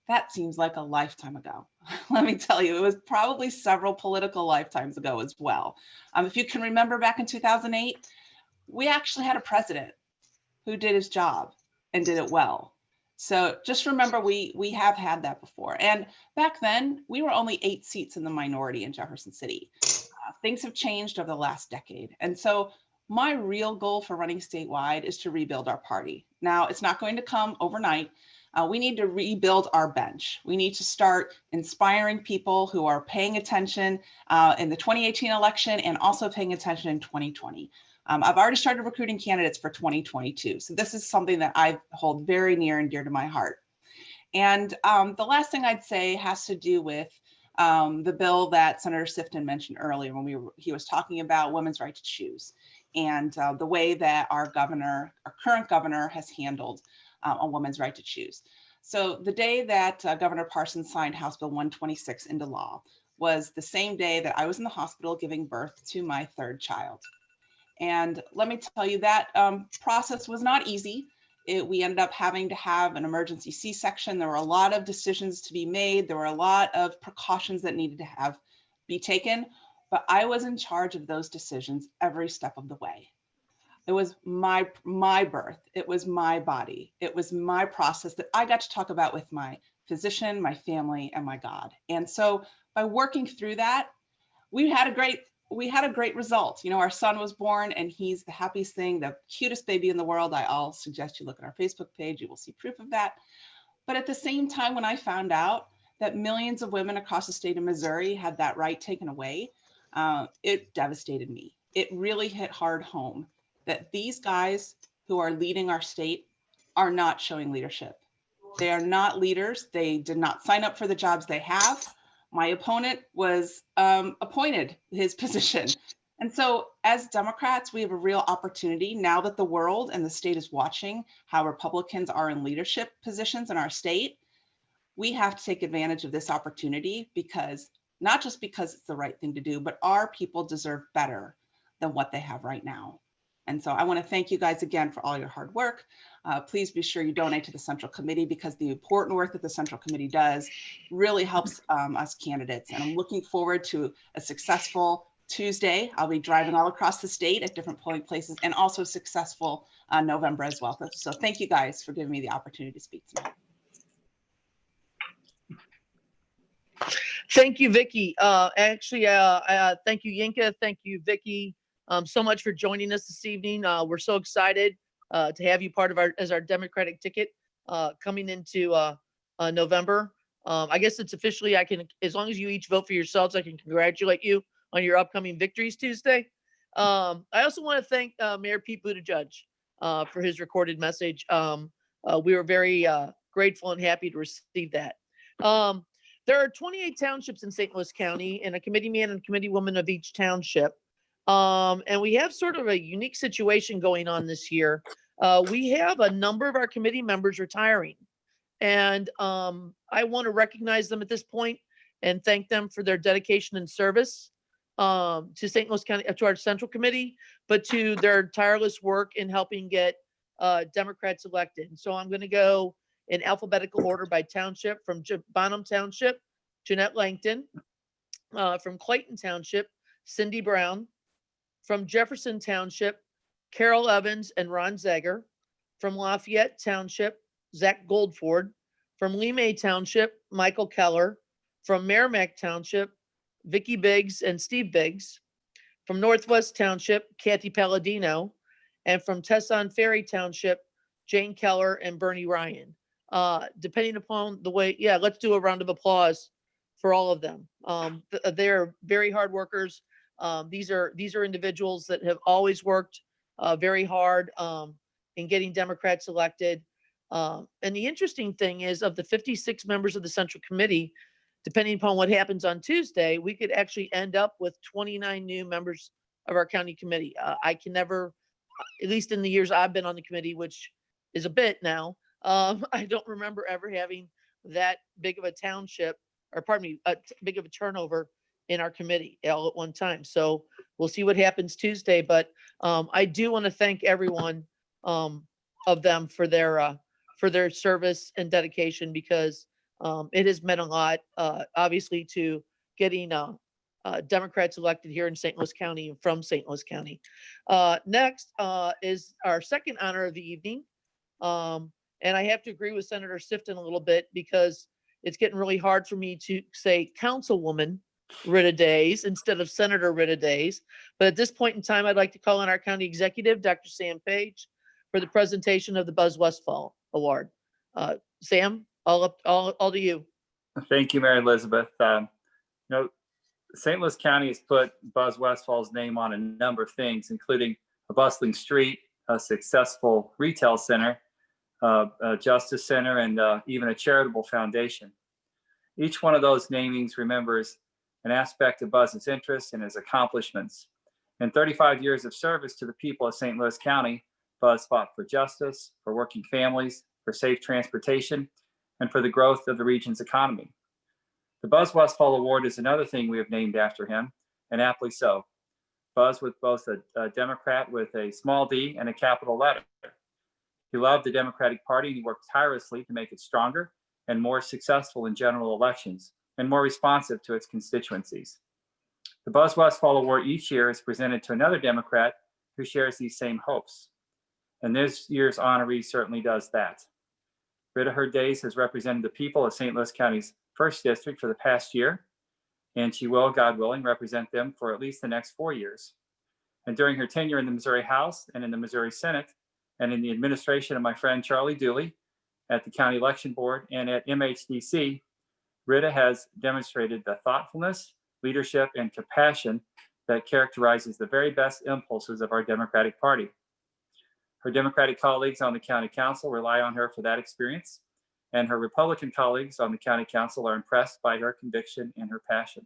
That seems like a lifetime ago. Let me tell you, it was probably several political lifetimes ago as well. If you can remember back in 2008, we actually had a president who did his job and did it well. So just remember, we have had that before. And back then, we were only 8 seats in the minority in Jefferson City. Things have changed over the last decade. And so my real goal for running statewide is to rebuild our party. Now, it's not going to come overnight. We need to rebuild our bench. We need to start inspiring people who are paying attention in the 2018 election and also paying attention in 2020. I've already started recruiting candidates for 2022. So this is something that I hold very near and dear to my heart. And the last thing I'd say has to do with the bill that Senator Sifton mentioned earlier when he was talking about women's right to choose and the way that our current governor has handled a woman's right to choose. So the day that Governor Parsons signed House Bill 126 into law was the same day that I was in the hospital giving birth to my 3rd child. And let me tell you, that process was not easy. We ended up having to have an emergency C-section. There were a lot of decisions to be made. There were a lot of precautions that needed to be taken, but I was in charge of those decisions every step of the way. It was my birth. It was my body. It was my process that I got to talk about with my physician, my family, and my God. And so by working through that, we had a great result. You know, our son was born and he's the happiest thing, the cutest baby in the world. I'll suggest you look at our Facebook page. You will see proof of that. But at the same time, when I found out that millions of women across the state of Missouri had that right taken away, it devastated me. It really hit hard home that these guys who are leading our state are not showing leadership. They are not leaders. They did not sign up for the jobs they have. My opponent was appointed his position. And so as Democrats, we have a real opportunity now that the world and the state is watching how Republicans are in leadership positions in our state. We have to take advantage of this opportunity because not just because it's the right thing to do, but our people deserve better than what they have right now. And so I want to thank you guys again for all your hard work. Please be sure you donate to the Central Committee because the important work that the Central Committee does really helps us candidates. And I'm looking forward to a successful Tuesday. I'll be driving all across the state at different polling places and also successful November as well. So thank you guys for giving me the opportunity to speak tonight. Thank you, Vicki. Thank you, Yinka. Thank you, Vicki, so much for joining us this evening. We're so excited to have you part of our Democratic ticket coming into November. I guess it's officially, as long as you each vote for yourselves, I can congratulate you on your upcoming victories Tuesday. I also want to thank Mayor Pete Buttigieg. for his recorded message. We were very grateful and happy to receive that. There are 28 townships in St. Louis County and a committee man and committee woman of each township. And we have sort of a unique situation going on this year. We have a number of our committee members retiring. And I want to recognize them at this point and thank them for their dedication and service to St. Louis County, to our Central Committee, but to their tireless work in helping get Democrats elected. And so I'm going to go in alphabetical order by township. From Bonham Township, Jeanette Langton. From Clayton Township, Cindy Brown. From Jefferson Township, Carol Evans and Ron Zager. From Lafayette Township, Zach Goldford. From Lee May Township, Michael Keller. From Merrimack Township, Vicky Biggs and Steve Biggs. From Northwest Township, Kathy Palladino. And from Tesson Ferry Township, Jane Keller and Bernie Ryan. Depending upon the way, yeah, let's do a round of applause for all of them. They're very hard workers. These are individuals that have always worked very hard in getting Democrats elected. And the interesting thing is, of the 56 members of the Central Committee, depending upon what happens on Tuesday, we could actually end up with 29 new members of our county committee. I can never, at least in the years I've been on the committee, which is a bit now, I don't remember ever having that big of a township, or pardon me, big of a turnover in our committee all at one time. So we'll see what happens Tuesday, but I do want to thank everyone of them for their service and dedication, because it has meant a lot, obviously, to getting Democrats elected here in St. Louis County and from St. Louis County. Next is our second honor of the evening. And I have to agree with Senator Sifton a little bit, because it's getting really hard for me to say Councilwoman Rita Days instead of Senator Rita Days. But at this point in time, I'd like to call on our county executive, Dr. Sam Page, for the presentation of the Buzz Westfall Award. Sam, all to you. Thank you, Mary Elizabeth. St. Louis County has put Buzz Westfall's name on a number of things, including a bustling street, a successful retail center, a justice center, and even a charitable foundation. Each one of those namings remembers an aspect of Buzz's interests and his accomplishments. In 35 years of service to the people of St. Louis County, Buzz fought for justice, for working families, for safe transportation, and for the growth of the region's economy. The Buzz Westfall Award is another thing we have named after him, and aptly so. Buzz was both a Democrat with a small d and a capital letter. He loved the Democratic Party, and he worked tirelessly to make it stronger and more successful in general elections and more responsive to its constituencies. The Buzz Westfall Award each year is presented to another Democrat who shares these same hopes. And this year's honoree certainly does that. Rita Hurd Days has represented the people of St. Louis County's 1st District for the past year, and she will, God willing, represent them for at least the next 4 years. And during her tenure in the Missouri House and in the Missouri Senate, and in the administration of my friend Charlie Dooley at the County Election Board and at MHDC, Rita has demonstrated the thoughtfulness, leadership, and compassion that characterizes the very best impulses of our Democratic Party. Her Democratic colleagues on the County Council rely on her for that experience, and her Republican colleagues on the County Council are impressed by her conviction and her passion.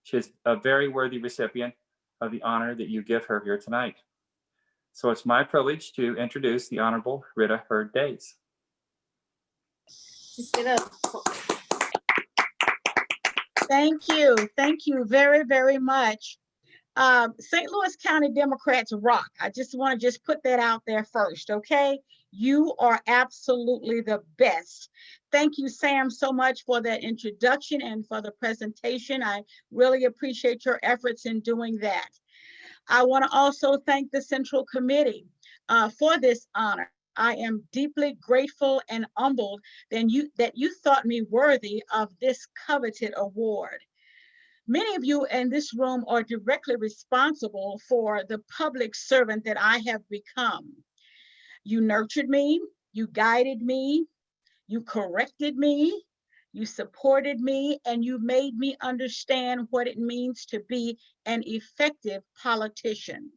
She is a very worthy recipient of the honor that you give her here tonight. So it's my privilege to introduce the Honorable Rita Hurd Days. Just get up. Thank you. Thank you very, very much. St. Louis County Democrats rock. I just want to put that out there first, okay? You are absolutely the best. Thank you, Sam, so much for that introduction and for the presentation. I really appreciate your efforts in doing that. I want to also thank the Central Committee for this honor. I am deeply grateful and humbled that you thought me worthy of this coveted award. Many of you in this room are directly responsible for the public servant that I have become. You nurtured me, you guided me, you corrected me, you supported me, and you made me understand what it means to be an effective politician.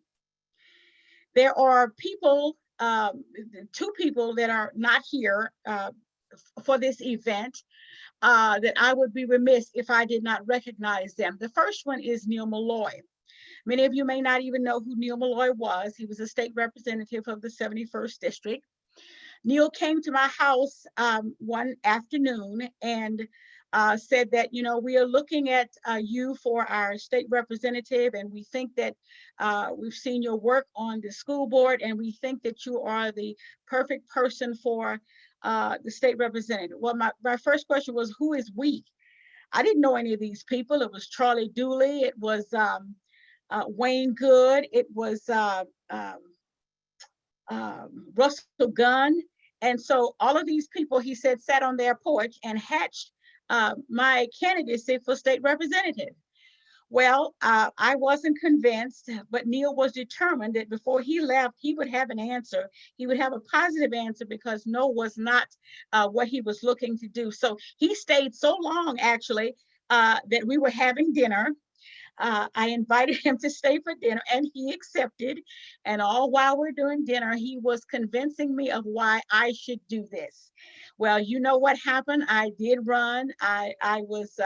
There are people two people that are not here for this event that I would be remiss if I did not recognize them. The first one is Neil Malloy. Many of you may not even know who Neil Malloy was. He was a state representative of the 71st District. Neil came to my house one afternoon and said that, you know, we are looking at you for our state representative, and we think that we've seen your work on the school board, and we think that you are the perfect person for the state representative. Well, my first question was, who is we? I didn't know any of these people. It was Charlie Dooley. It was Wayne Good. It was Russell Gunn. And so all of these people, he said, sat on their porch and hatched my candidacy for state representative. Well, I wasn't convinced, but Neil was determined that before he left, he would have an answer. He would have a positive answer, because no was not what he was looking to do. So he stayed so long, actually, that we were having dinner. I invited him to stay for dinner, and he accepted. And all while we're doing dinner, he was convincing me of why I should do this. Well, you know what happened. I did run. I was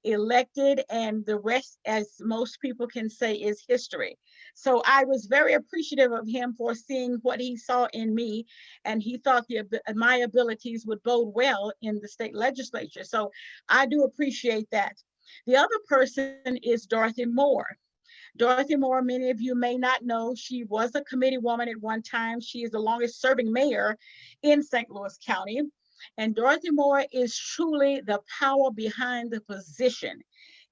elected, and the rest, as most people can say, is history. So I was very appreciative of him for seeing what he saw in me, and he thought my abilities would bode well in the state legislature. So I do appreciate that. The other person is Dorothy Moore. Dorothy Moore, many of you may not know, she was a committee woman at one time. She is the longest serving mayor in St. Louis County. And Dorothy Moore is truly the power behind the position.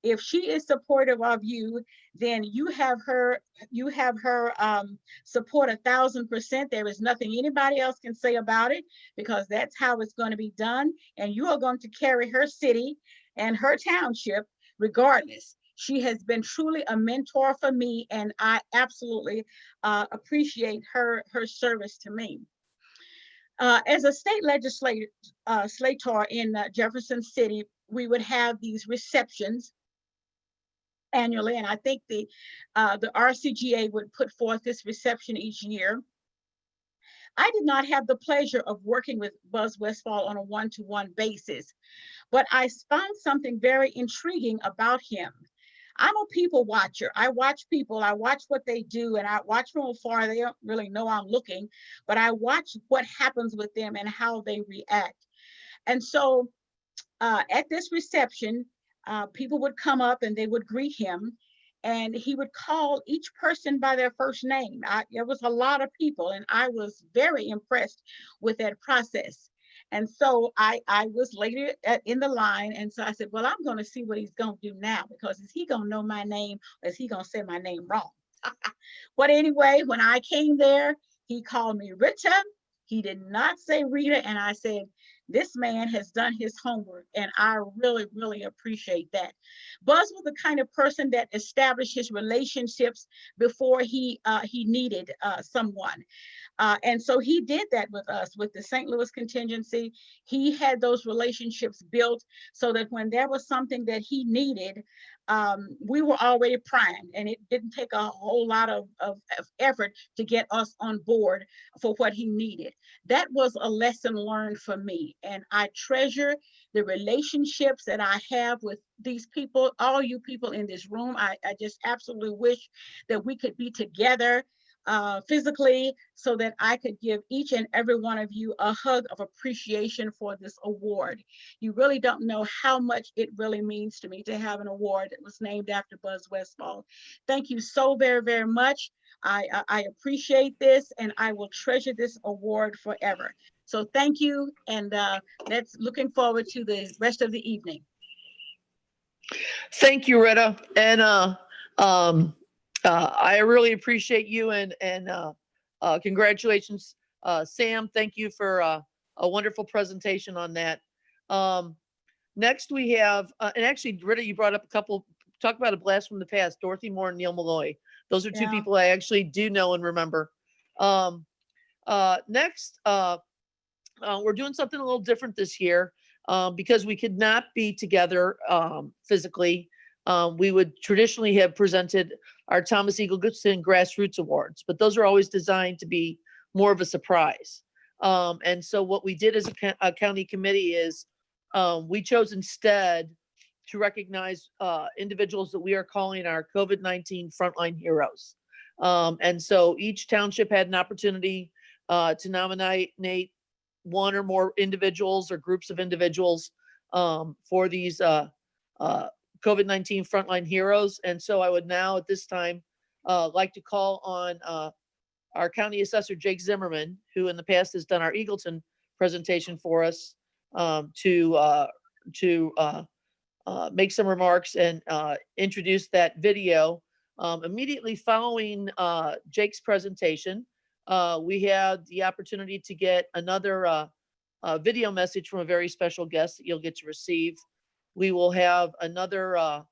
If she is supportive of you, then you have her support 1,000%. There is nothing anybody else can say about it, because that's how it's going to be done. And you are going to carry her city and her township regardless. She has been truly a mentor for me, and I absolutely appreciate her service to me. As a state legislator in Jefferson City, we would have these receptions annually, and I think the RCGA would put forth this reception each year. I did not have the pleasure of working with Buzz Westfall on a one-to-one basis, but I found something very intriguing about him. I'm a people watcher. I watch people, I watch what they do, and I watch from afar. They don't really know I'm looking, but I watch what happens with them and how they react. And so at this reception, people would come up and they would greet him, and he would call each person by their first name. There was a lot of people, and I was very impressed with that process. And so I was later in the line, and so I said, well, I'm going to see what he's going to do now, because is he going to know my name, or is he going to say my name wrong? But anyway, when I came there, he called me Rita. He did not say Rita, and I said, this man has done his homework, and I really, really appreciate that. Buzz was the kind of person that established his relationships before he needed someone. And so he did that with us, with the St. Louis contingency. He had those relationships built so that when there was something that he needed, we were already primed, and it didn't take a whole lot of effort to get us on board for what he needed. That was a lesson learned for me, and I treasure the relationships that I have with these people, all you people in this room. I just absolutely wish that we could be together physically, so that I could give each and every one of you a hug of appreciation for this award. You really don't know how much it really means to me to have an award that was named after Buzz Westfall. Thank you so very, very much. I appreciate this, and I will treasure this award forever. So thank you, and let's looking forward to the rest of the evening. Thank you, Rita. And I really appreciate you, and congratulations, Sam. Thank you for a wonderful presentation on that. Next we have, and actually, Rita, you brought up talk about a blast from the past, Dorothy Moore and Neil Malloy. Those are two people I actually do know and remember. Next, we're doing something a little different this year because we could not be together physically. We would traditionally have presented our Thomas Eagleton Grassroots Awards, but those are always designed to be more of a surprise. And so what we did as a county committee is we chose instead to recognize individuals that we are calling our COVID-19 frontline heroes. And so each township had an opportunity to nominate one or more individuals or groups of individuals for these COVID-19 frontline heroes. And so I would now at this time like to call on our county assessor, Jake Zimmerman, who in the past has done our Eagleton presentation for us, to make some remarks and introduce that video. Immediately following Jake's presentation, we had the opportunity to get another video message from a very special guest that you'll get to receive. We will have another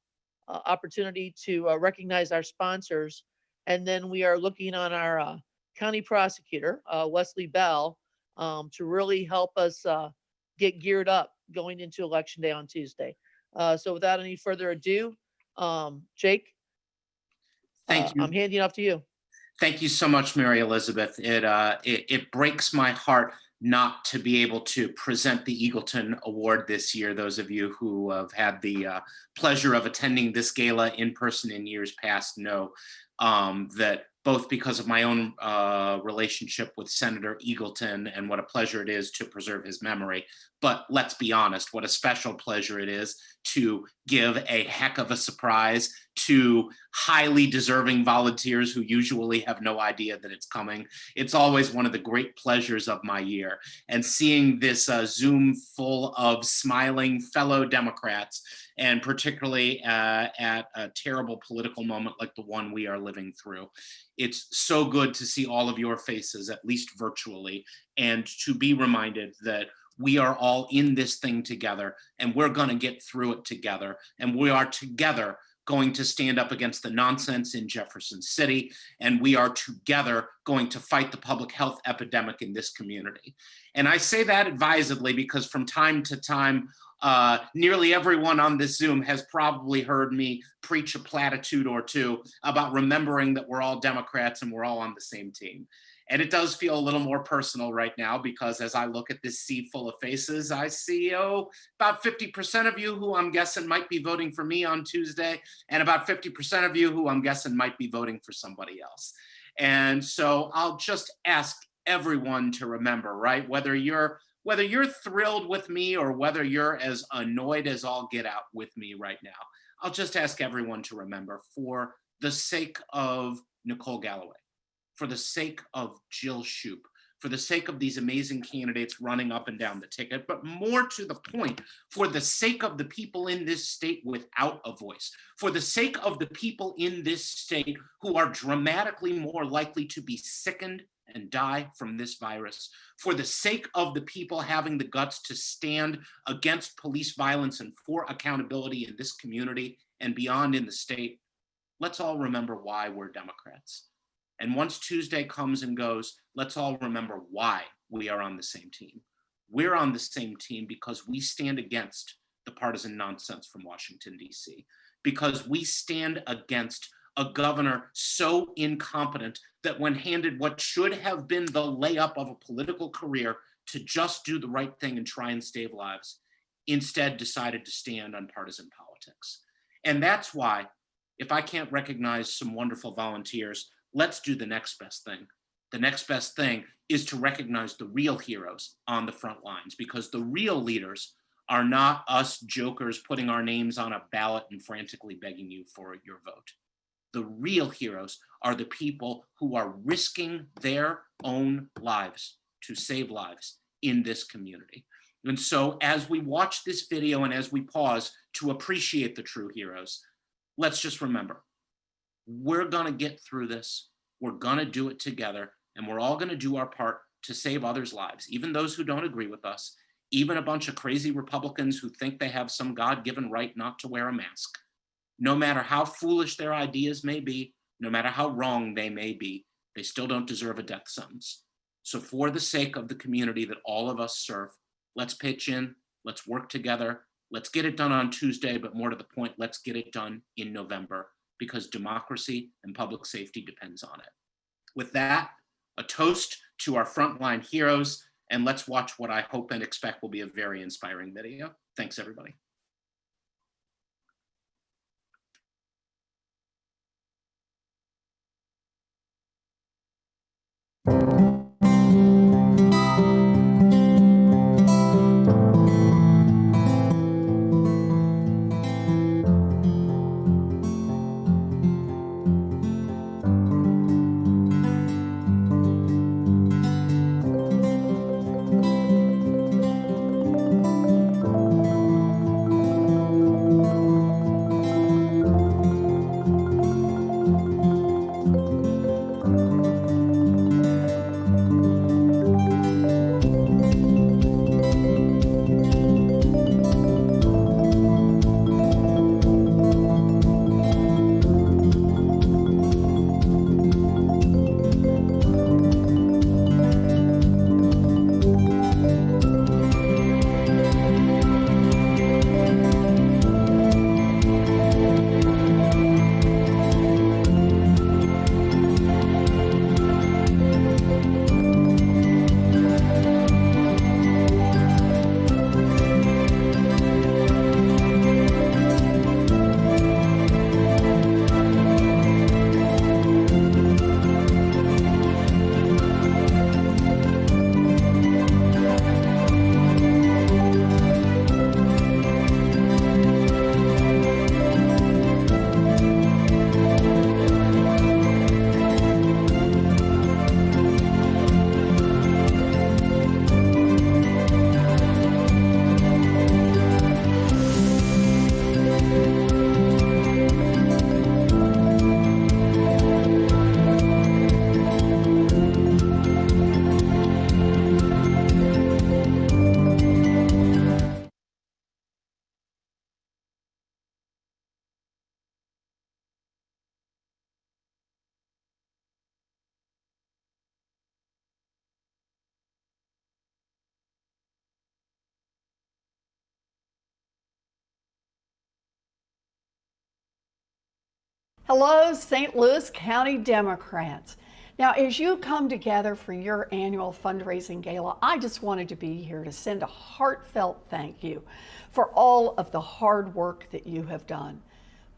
opportunity to recognize our sponsors. And then we are looking on our county prosecutor, Wesley Bell, to really help us get geared up going into Election Day on Tuesday. So without any further ado, Jake, thank you. I'm handing off to you. Thank you so much, Mary Elizabeth. It breaks my heart not to be able to present the Eagleton Award this year. Those of you who have had the pleasure of attending this gala in person in years past know that both because of my own relationship with Senator Eagleton and what a pleasure it is to preserve his memory, but let's be honest, what a special pleasure it is to give a heck of a surprise to highly deserving volunteers who usually have no idea that it's coming. It's always one of the great pleasures of my year. And seeing this Zoom full of smiling fellow Democrats, and particularly at a terrible political moment like the one we are living through, it's so good to see all of your faces, at least virtually, and to be reminded that we are all in this thing together, and we're going to get through it together, and we are together going to stand up against the nonsense in Jefferson City, and we are together going to fight the public health epidemic in this community. And I say that advisedly because from time to time, nearly everyone on this Zoom has probably heard me preach a platitude or two about remembering that we're all Democrats and we're all on the same team. And it does feel a little more personal right now because as I look at this sea full of faces, I see, about 50% of you who I'm guessing might be voting for me on Tuesday, and about 50% of you who I'm guessing might be voting for somebody else. And so I'll just ask everyone to remember, right? Whether you're thrilled with me or whether you're as annoyed as all get out with me right now, I'll just ask everyone to remember, for the sake of Nicole Galloway, for the sake of Jill Shoup, for the sake of these amazing candidates running up and down the ticket, but more to the point, for the sake of the people in this state without a voice, for the sake of the people in this state who are dramatically more likely to be sickened and die from this virus, for the sake of the people having the guts to stand against police violence and for accountability in this community and beyond in the state, let's all remember why we're Democrats. And once Tuesday comes and goes, let's all remember why we are on the same team. We're on the same team because we stand against the partisan nonsense from Washington, D.C., because we stand against a governor so incompetent that when handed what should have been the layup of a political career to just do the right thing and try and save lives, instead decided to stand on partisan politics. And that's why, if I can't recognize some wonderful volunteers, let's do the next best thing. The next best thing is to recognize the real heroes on the front lines, because the real leaders are not us jokers putting our names on a ballot and frantically begging you for your vote. The real heroes are the people who are risking their own lives to save lives in this community. And so as we watch this video and as we pause to appreciate the true heroes, let's just remember, we're gonna get through this, we're gonna do it together, and we're all gonna do our part to save others' lives, even those who don't agree with us, even a bunch of crazy Republicans who think they have some God-given right not to wear a mask. No matter how foolish their ideas may be, no matter how wrong they may be, they still don't deserve a death sentence. So for the sake of the community that all of us serve, let's pitch in, let's work together, let's get it done on Tuesday, but more to the point, let's get it done in November, because democracy and public safety depends on it. With that, a toast to our frontline heroes, and let's watch what I hope and expect will be a very inspiring video. Thanks, everybody. Hello, St. Louis County Democrats. Now, as you come together for your annual fundraising gala, I just wanted to be here to send a heartfelt thank you for all of the hard work that you have done.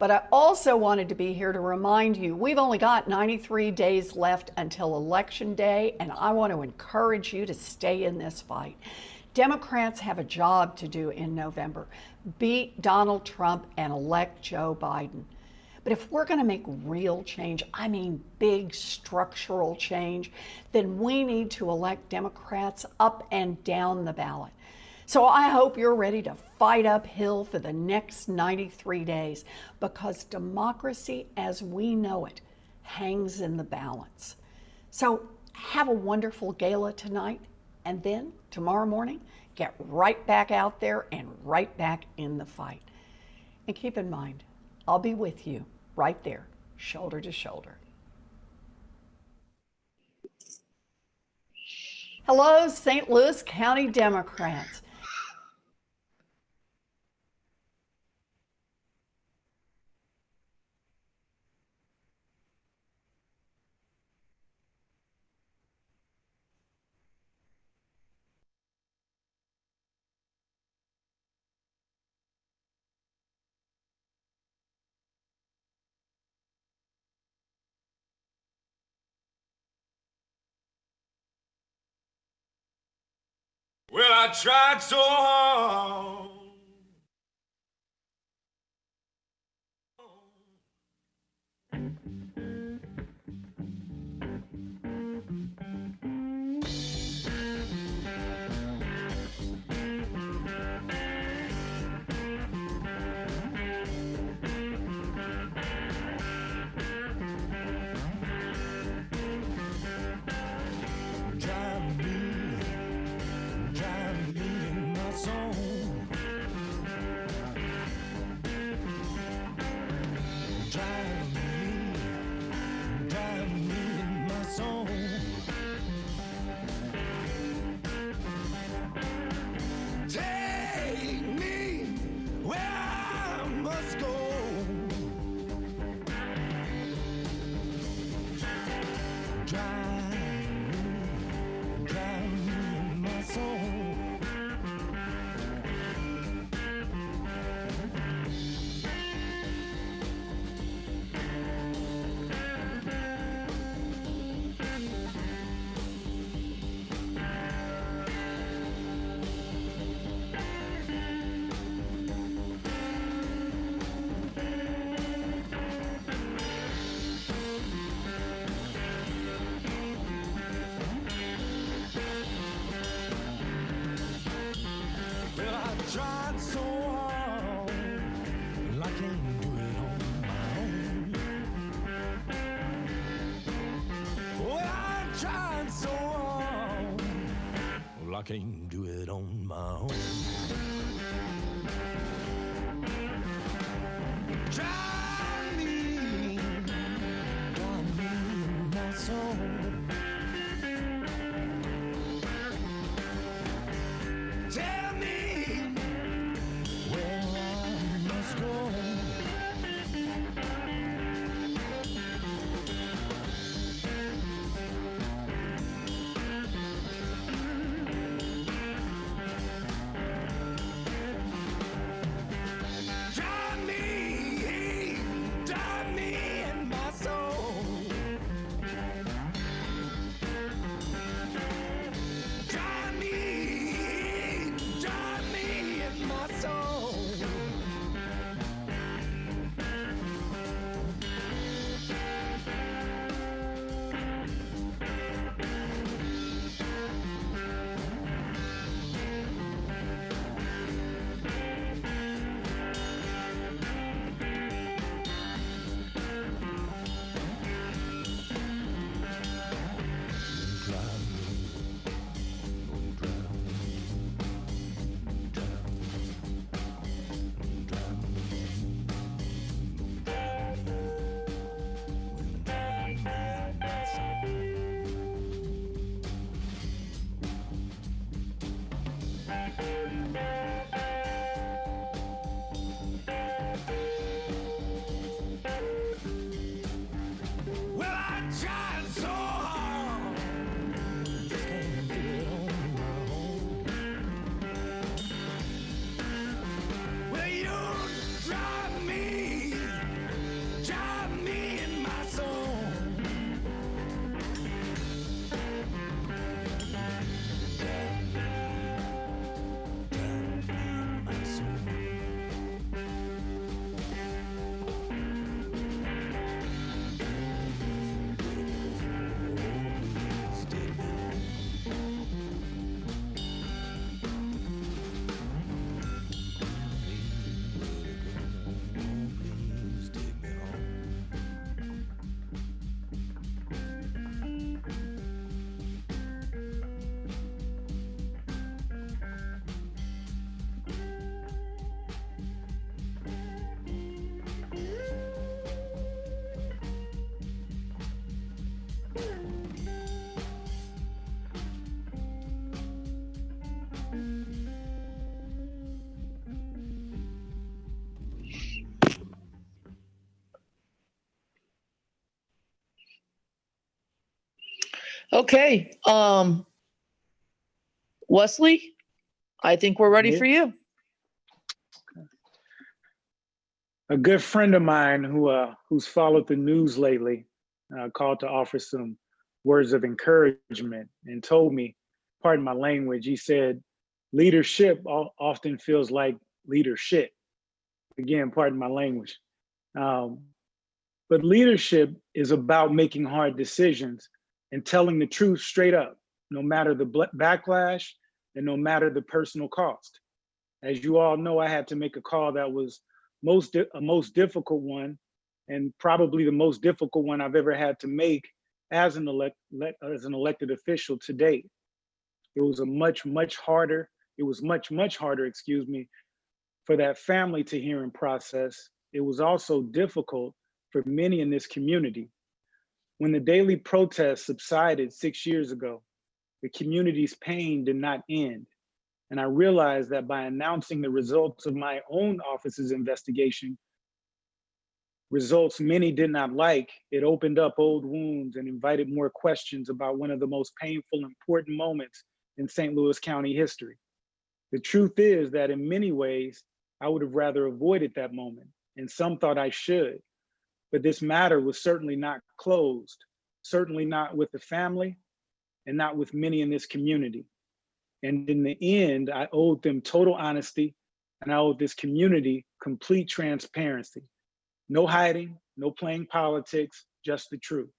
But I also wanted to be here to remind you, we've only got 93 days left until Election Day, and I want to encourage you to stay in this fight. Democrats have a job to do in November. Beat Donald Trump and elect Joe Biden. But if we're going to make real change, I mean big structural change, then we need to elect Democrats up and down the ballot. So I hope you're ready to fight uphill for the next 93 days, because democracy as we know it hangs in the balance. So have a wonderful gala tonight, and then tomorrow morning, get right back out there and right back in the fight. And keep in mind, I'll be with you right there, shoulder to shoulder. Hello, St. Louis County Democrats. Well, I tried so hard. I can't do it on my own. Drive me, my soul. Tell me where I must go. Drive me in my soul. Drive me in my soul. Well, I tried so hard, just can't do it on my own. Well, you drive me in my soul. Okay, Wesley, I think we're ready for you. A good friend of mine who's followed the news lately called to offer some words of encouragement and told me, pardon my language, he said, leadership often feels like leadership. Again, pardon my language. But leadership is about making hard decisions and telling the truth straight up, no matter the backlash and no matter the personal cost. As you all know, I had to make a call that was a most difficult one, and probably the most difficult one I've ever had to make as an elected official to date. It was much harder, excuse me, for that family to hear and process. It was also difficult for many in this community. When the daily protests subsided 6 years ago, the community's pain did not end. And I realized that by announcing the results of my own office's investigation, results many did not like, it opened up old wounds and invited more questions about one of the most painful, important moments in St. Louis County history. The truth is that in many ways, I would have rather avoided that moment, and some thought I should. But this matter was certainly not closed, certainly not with the family, and not with many in this community. And in the end, I owed them total honesty, and I owed this community complete transparency. No hiding, no playing politics, just the truth.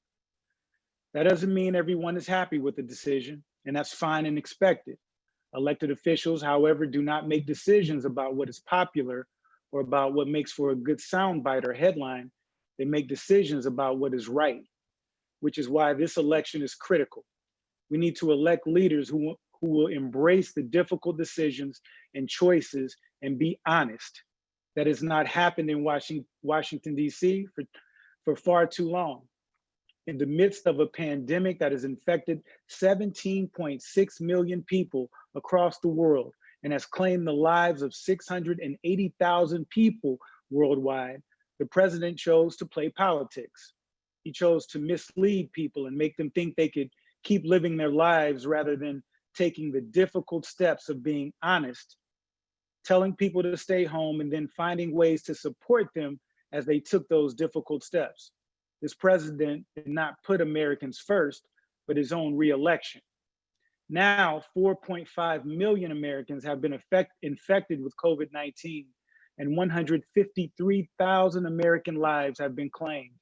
That doesn't mean everyone is happy with the decision, and that's fine and expected. Elected officials, however, do not make decisions about what is popular or about what makes for a good soundbite or headline. They make decisions about what is right, which is why this election is critical. We need to elect leaders who who will embrace the difficult decisions and choices and be honest. That has not happened in Washington, D.C. for far too long. In the midst of a pandemic that has infected 17.6 million people across the world and has claimed the lives of 680,000 people worldwide, the president chose to play politics. He chose to mislead people and make them think they could keep living their lives rather than taking the difficult steps of being honest, telling people to stay home, and then finding ways to support them as they took those difficult steps. This president did not put Americans first, but his own reelection. Now, 4.5 million Americans have been infected with COVID-19, and 153,000 American lives have been claimed.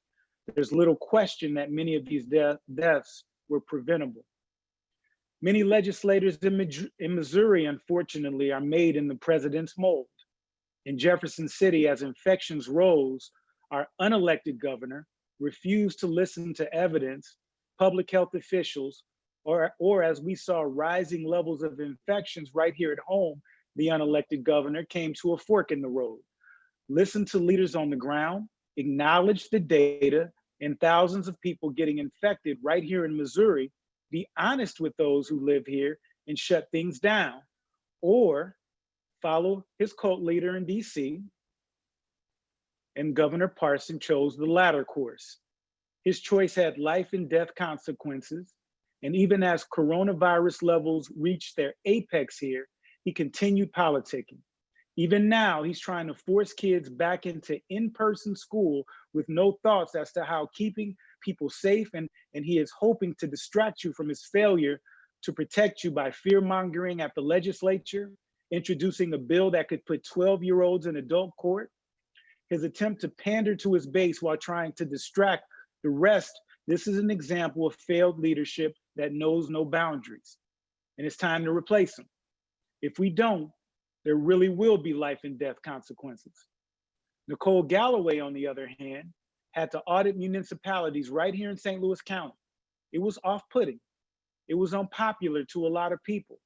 There's little question that many of these deaths were preventable. Many legislators in Missouri, unfortunately, are made in the president's mold. In Jefferson City, as infections rose, our unelected governor refused to listen to evidence, public health officials, or as we saw rising levels of infections right here at home, the unelected governor came to a fork in the road. Listen to leaders on the ground, acknowledge the data and thousands of people getting infected right here in Missouri, be honest with those who live here and shut things down, or follow his cult leader in DC, and Governor Parson chose the latter course. His choice had life and death consequences, and even as coronavirus levels reached their apex here, he continued politicking. Even now, he's trying to force kids back into in-person school with no thoughts as to how keeping people safe, and he is hoping to distract you from his failure to protect you by fear-mongering at the legislature, introducing a bill that could put 12-year-olds in adult court. His attempt to pander to his base while trying to distract the rest, this is an example of failed leadership that knows no boundaries. And it's time to replace him. If we don't, there really will be life and death consequences. Nicole Galloway, on the other hand, had to audit municipalities right here in St. Louis County. It was off-putting. It was unpopular to a lot of people.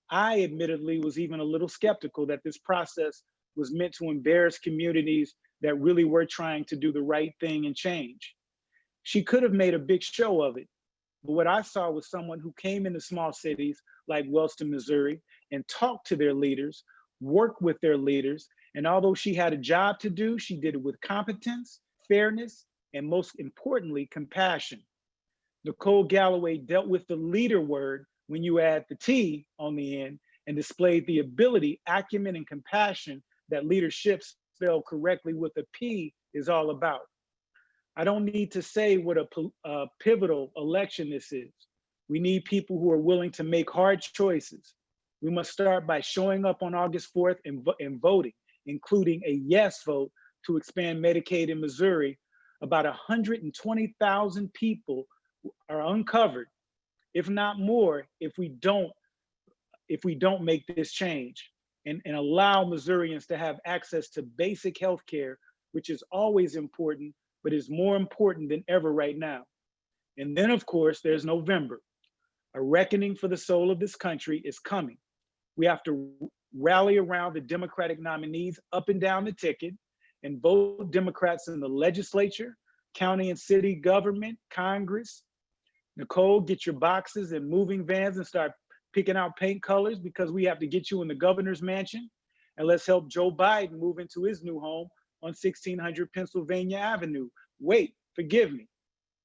I admittedly was even a little skeptical that this process was meant to embarrass communities that really were trying to do the right thing and change. She could have made a big show of it, but what I saw was someone who came into small cities like Wellston, Missouri, and talked to their leaders, worked with their leaders, and although she had a job to do, she did it with competence, fairness, and most importantly, compassion. Nicole Galloway dealt with the leader word when you add the T on the end, and displayed the ability, acumen, and compassion that leadership spelled correctly with a P is all about. I don't need to say what a pivotal election this is. We need people who are willing to make hard choices. We must start by showing up on August 4th and voting, including a yes vote to expand Medicaid in Missouri. About 120,000 people are uncovered, if not more, if we don't make this change and allow Missourians to have access to basic health care, which is always important, but is more important than ever right now. And then, of course, there's November. A reckoning for the soul of this country is coming. We have to rally around the Democratic nominees up and down the ticket and vote Democrats in the legislature, county and city government, Congress. Nicole, get your boxes and moving vans and start picking out paint colors, because we have to get you in the governor's mansion. And let's help Joe Biden move into his new home on 1600 Pennsylvania Avenue. Wait, forgive me.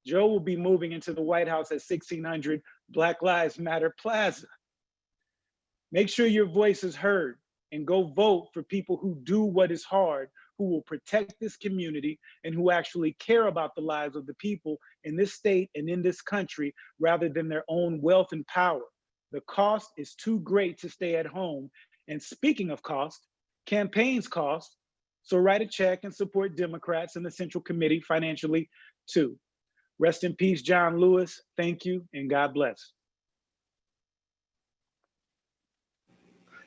Joe will be moving into the White House at 1600 Black Lives Matter Plaza. Make sure your voice is heard and go vote for people who do what is hard, who will protect this community, and who actually care about the lives of the people in this state and in this country rather than their own wealth and power. The cost is too great to stay at home. And speaking of cost, campaigns cost. So write a check and support Democrats in the Central Committee financially too. Rest in peace, John Lewis. Thank you and God bless.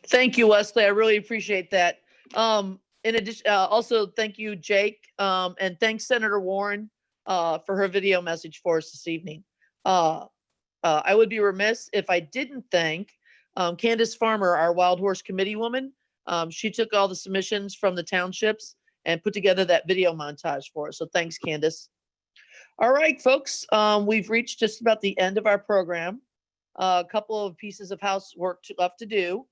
Thank you, Wesley. I really appreciate that. In addition, also thank you, Jake, and thanks Senator Warren for her video message for us this evening. I would be remiss if I didn't thank Candace Farmer, our Wild Horse Committee woman, she took all the submissions from the townships and put together that video montage for us. So thanks, Candace. All right, folks, we've reached just about the end of our program. A couple of pieces of housework left to do.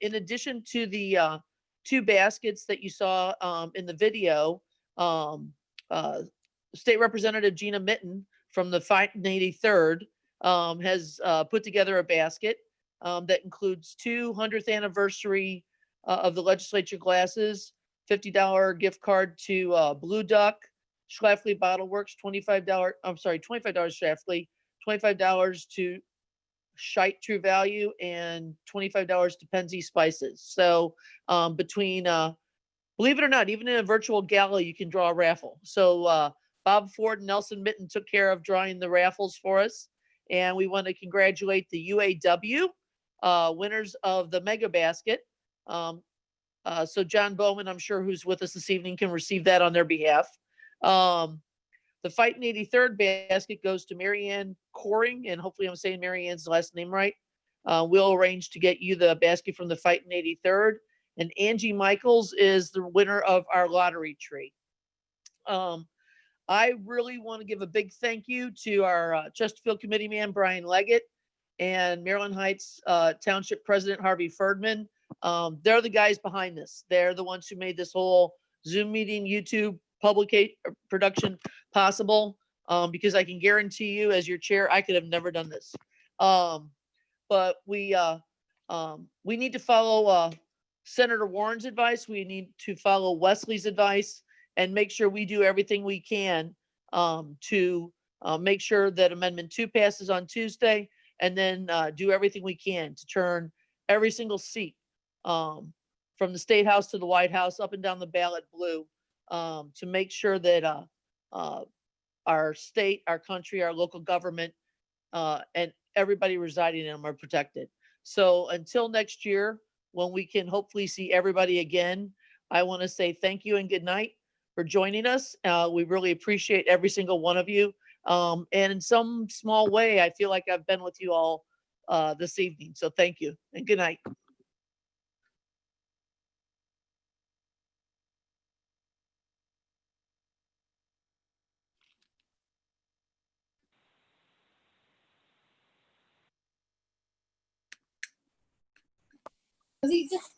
In addition to the 2 baskets that you saw in the video, State Representative Gina Mitten from the 583rd has put together a basket that includes 200th anniversary of the legislature glasses, $50 gift card to Blue Duck, Schlafly Bottle Works, $25, I'm sorry, $25 Schlafly, $25 to Shite True Value, and $25 to Penzi Spices. So between, believe it or not, even in a virtual gala, you can draw a raffle. So Bob Ford and Nelson Mitten took care of drawing the raffles for us. And we want to congratulate the UAW winners of the Mega Basket. So John Bowman, I'm sure who's with us this evening, can receive that on their behalf. The Fightin' 83rd basket goes to Marianne Coring, and hopefully I'm saying Marianne's last name right. We'll arrange to get you the basket from the Fightin' 83rd. And Angie Michaels is the winner of our lottery tree. I really want to give a big thank you to our Chesterfield committee man, Brian Leggett, and Maryland Heights Township President Harvey Ferdman. They're the guys behind this. They're the ones who made this whole Zoom meeting, YouTube production possible, because I can guarantee you as your chair, I could have never done this. But we need to follow Senator Warren's advice. We need to follow Wesley's advice and make sure we do everything we can to make sure that Amendment 2 passes on Tuesday, and then do everything we can to turn every single seat from the State House to the White House up and down the ballot blue, to make sure that our state, our country, our local government, and everybody residing in them are protected. So until next year, when we can hopefully see everybody again, I want to say thank you and good night for joining us. We really appreciate every single one of you. And in some small way, I feel like I've been with you all this evening. So thank you and good night. Was he just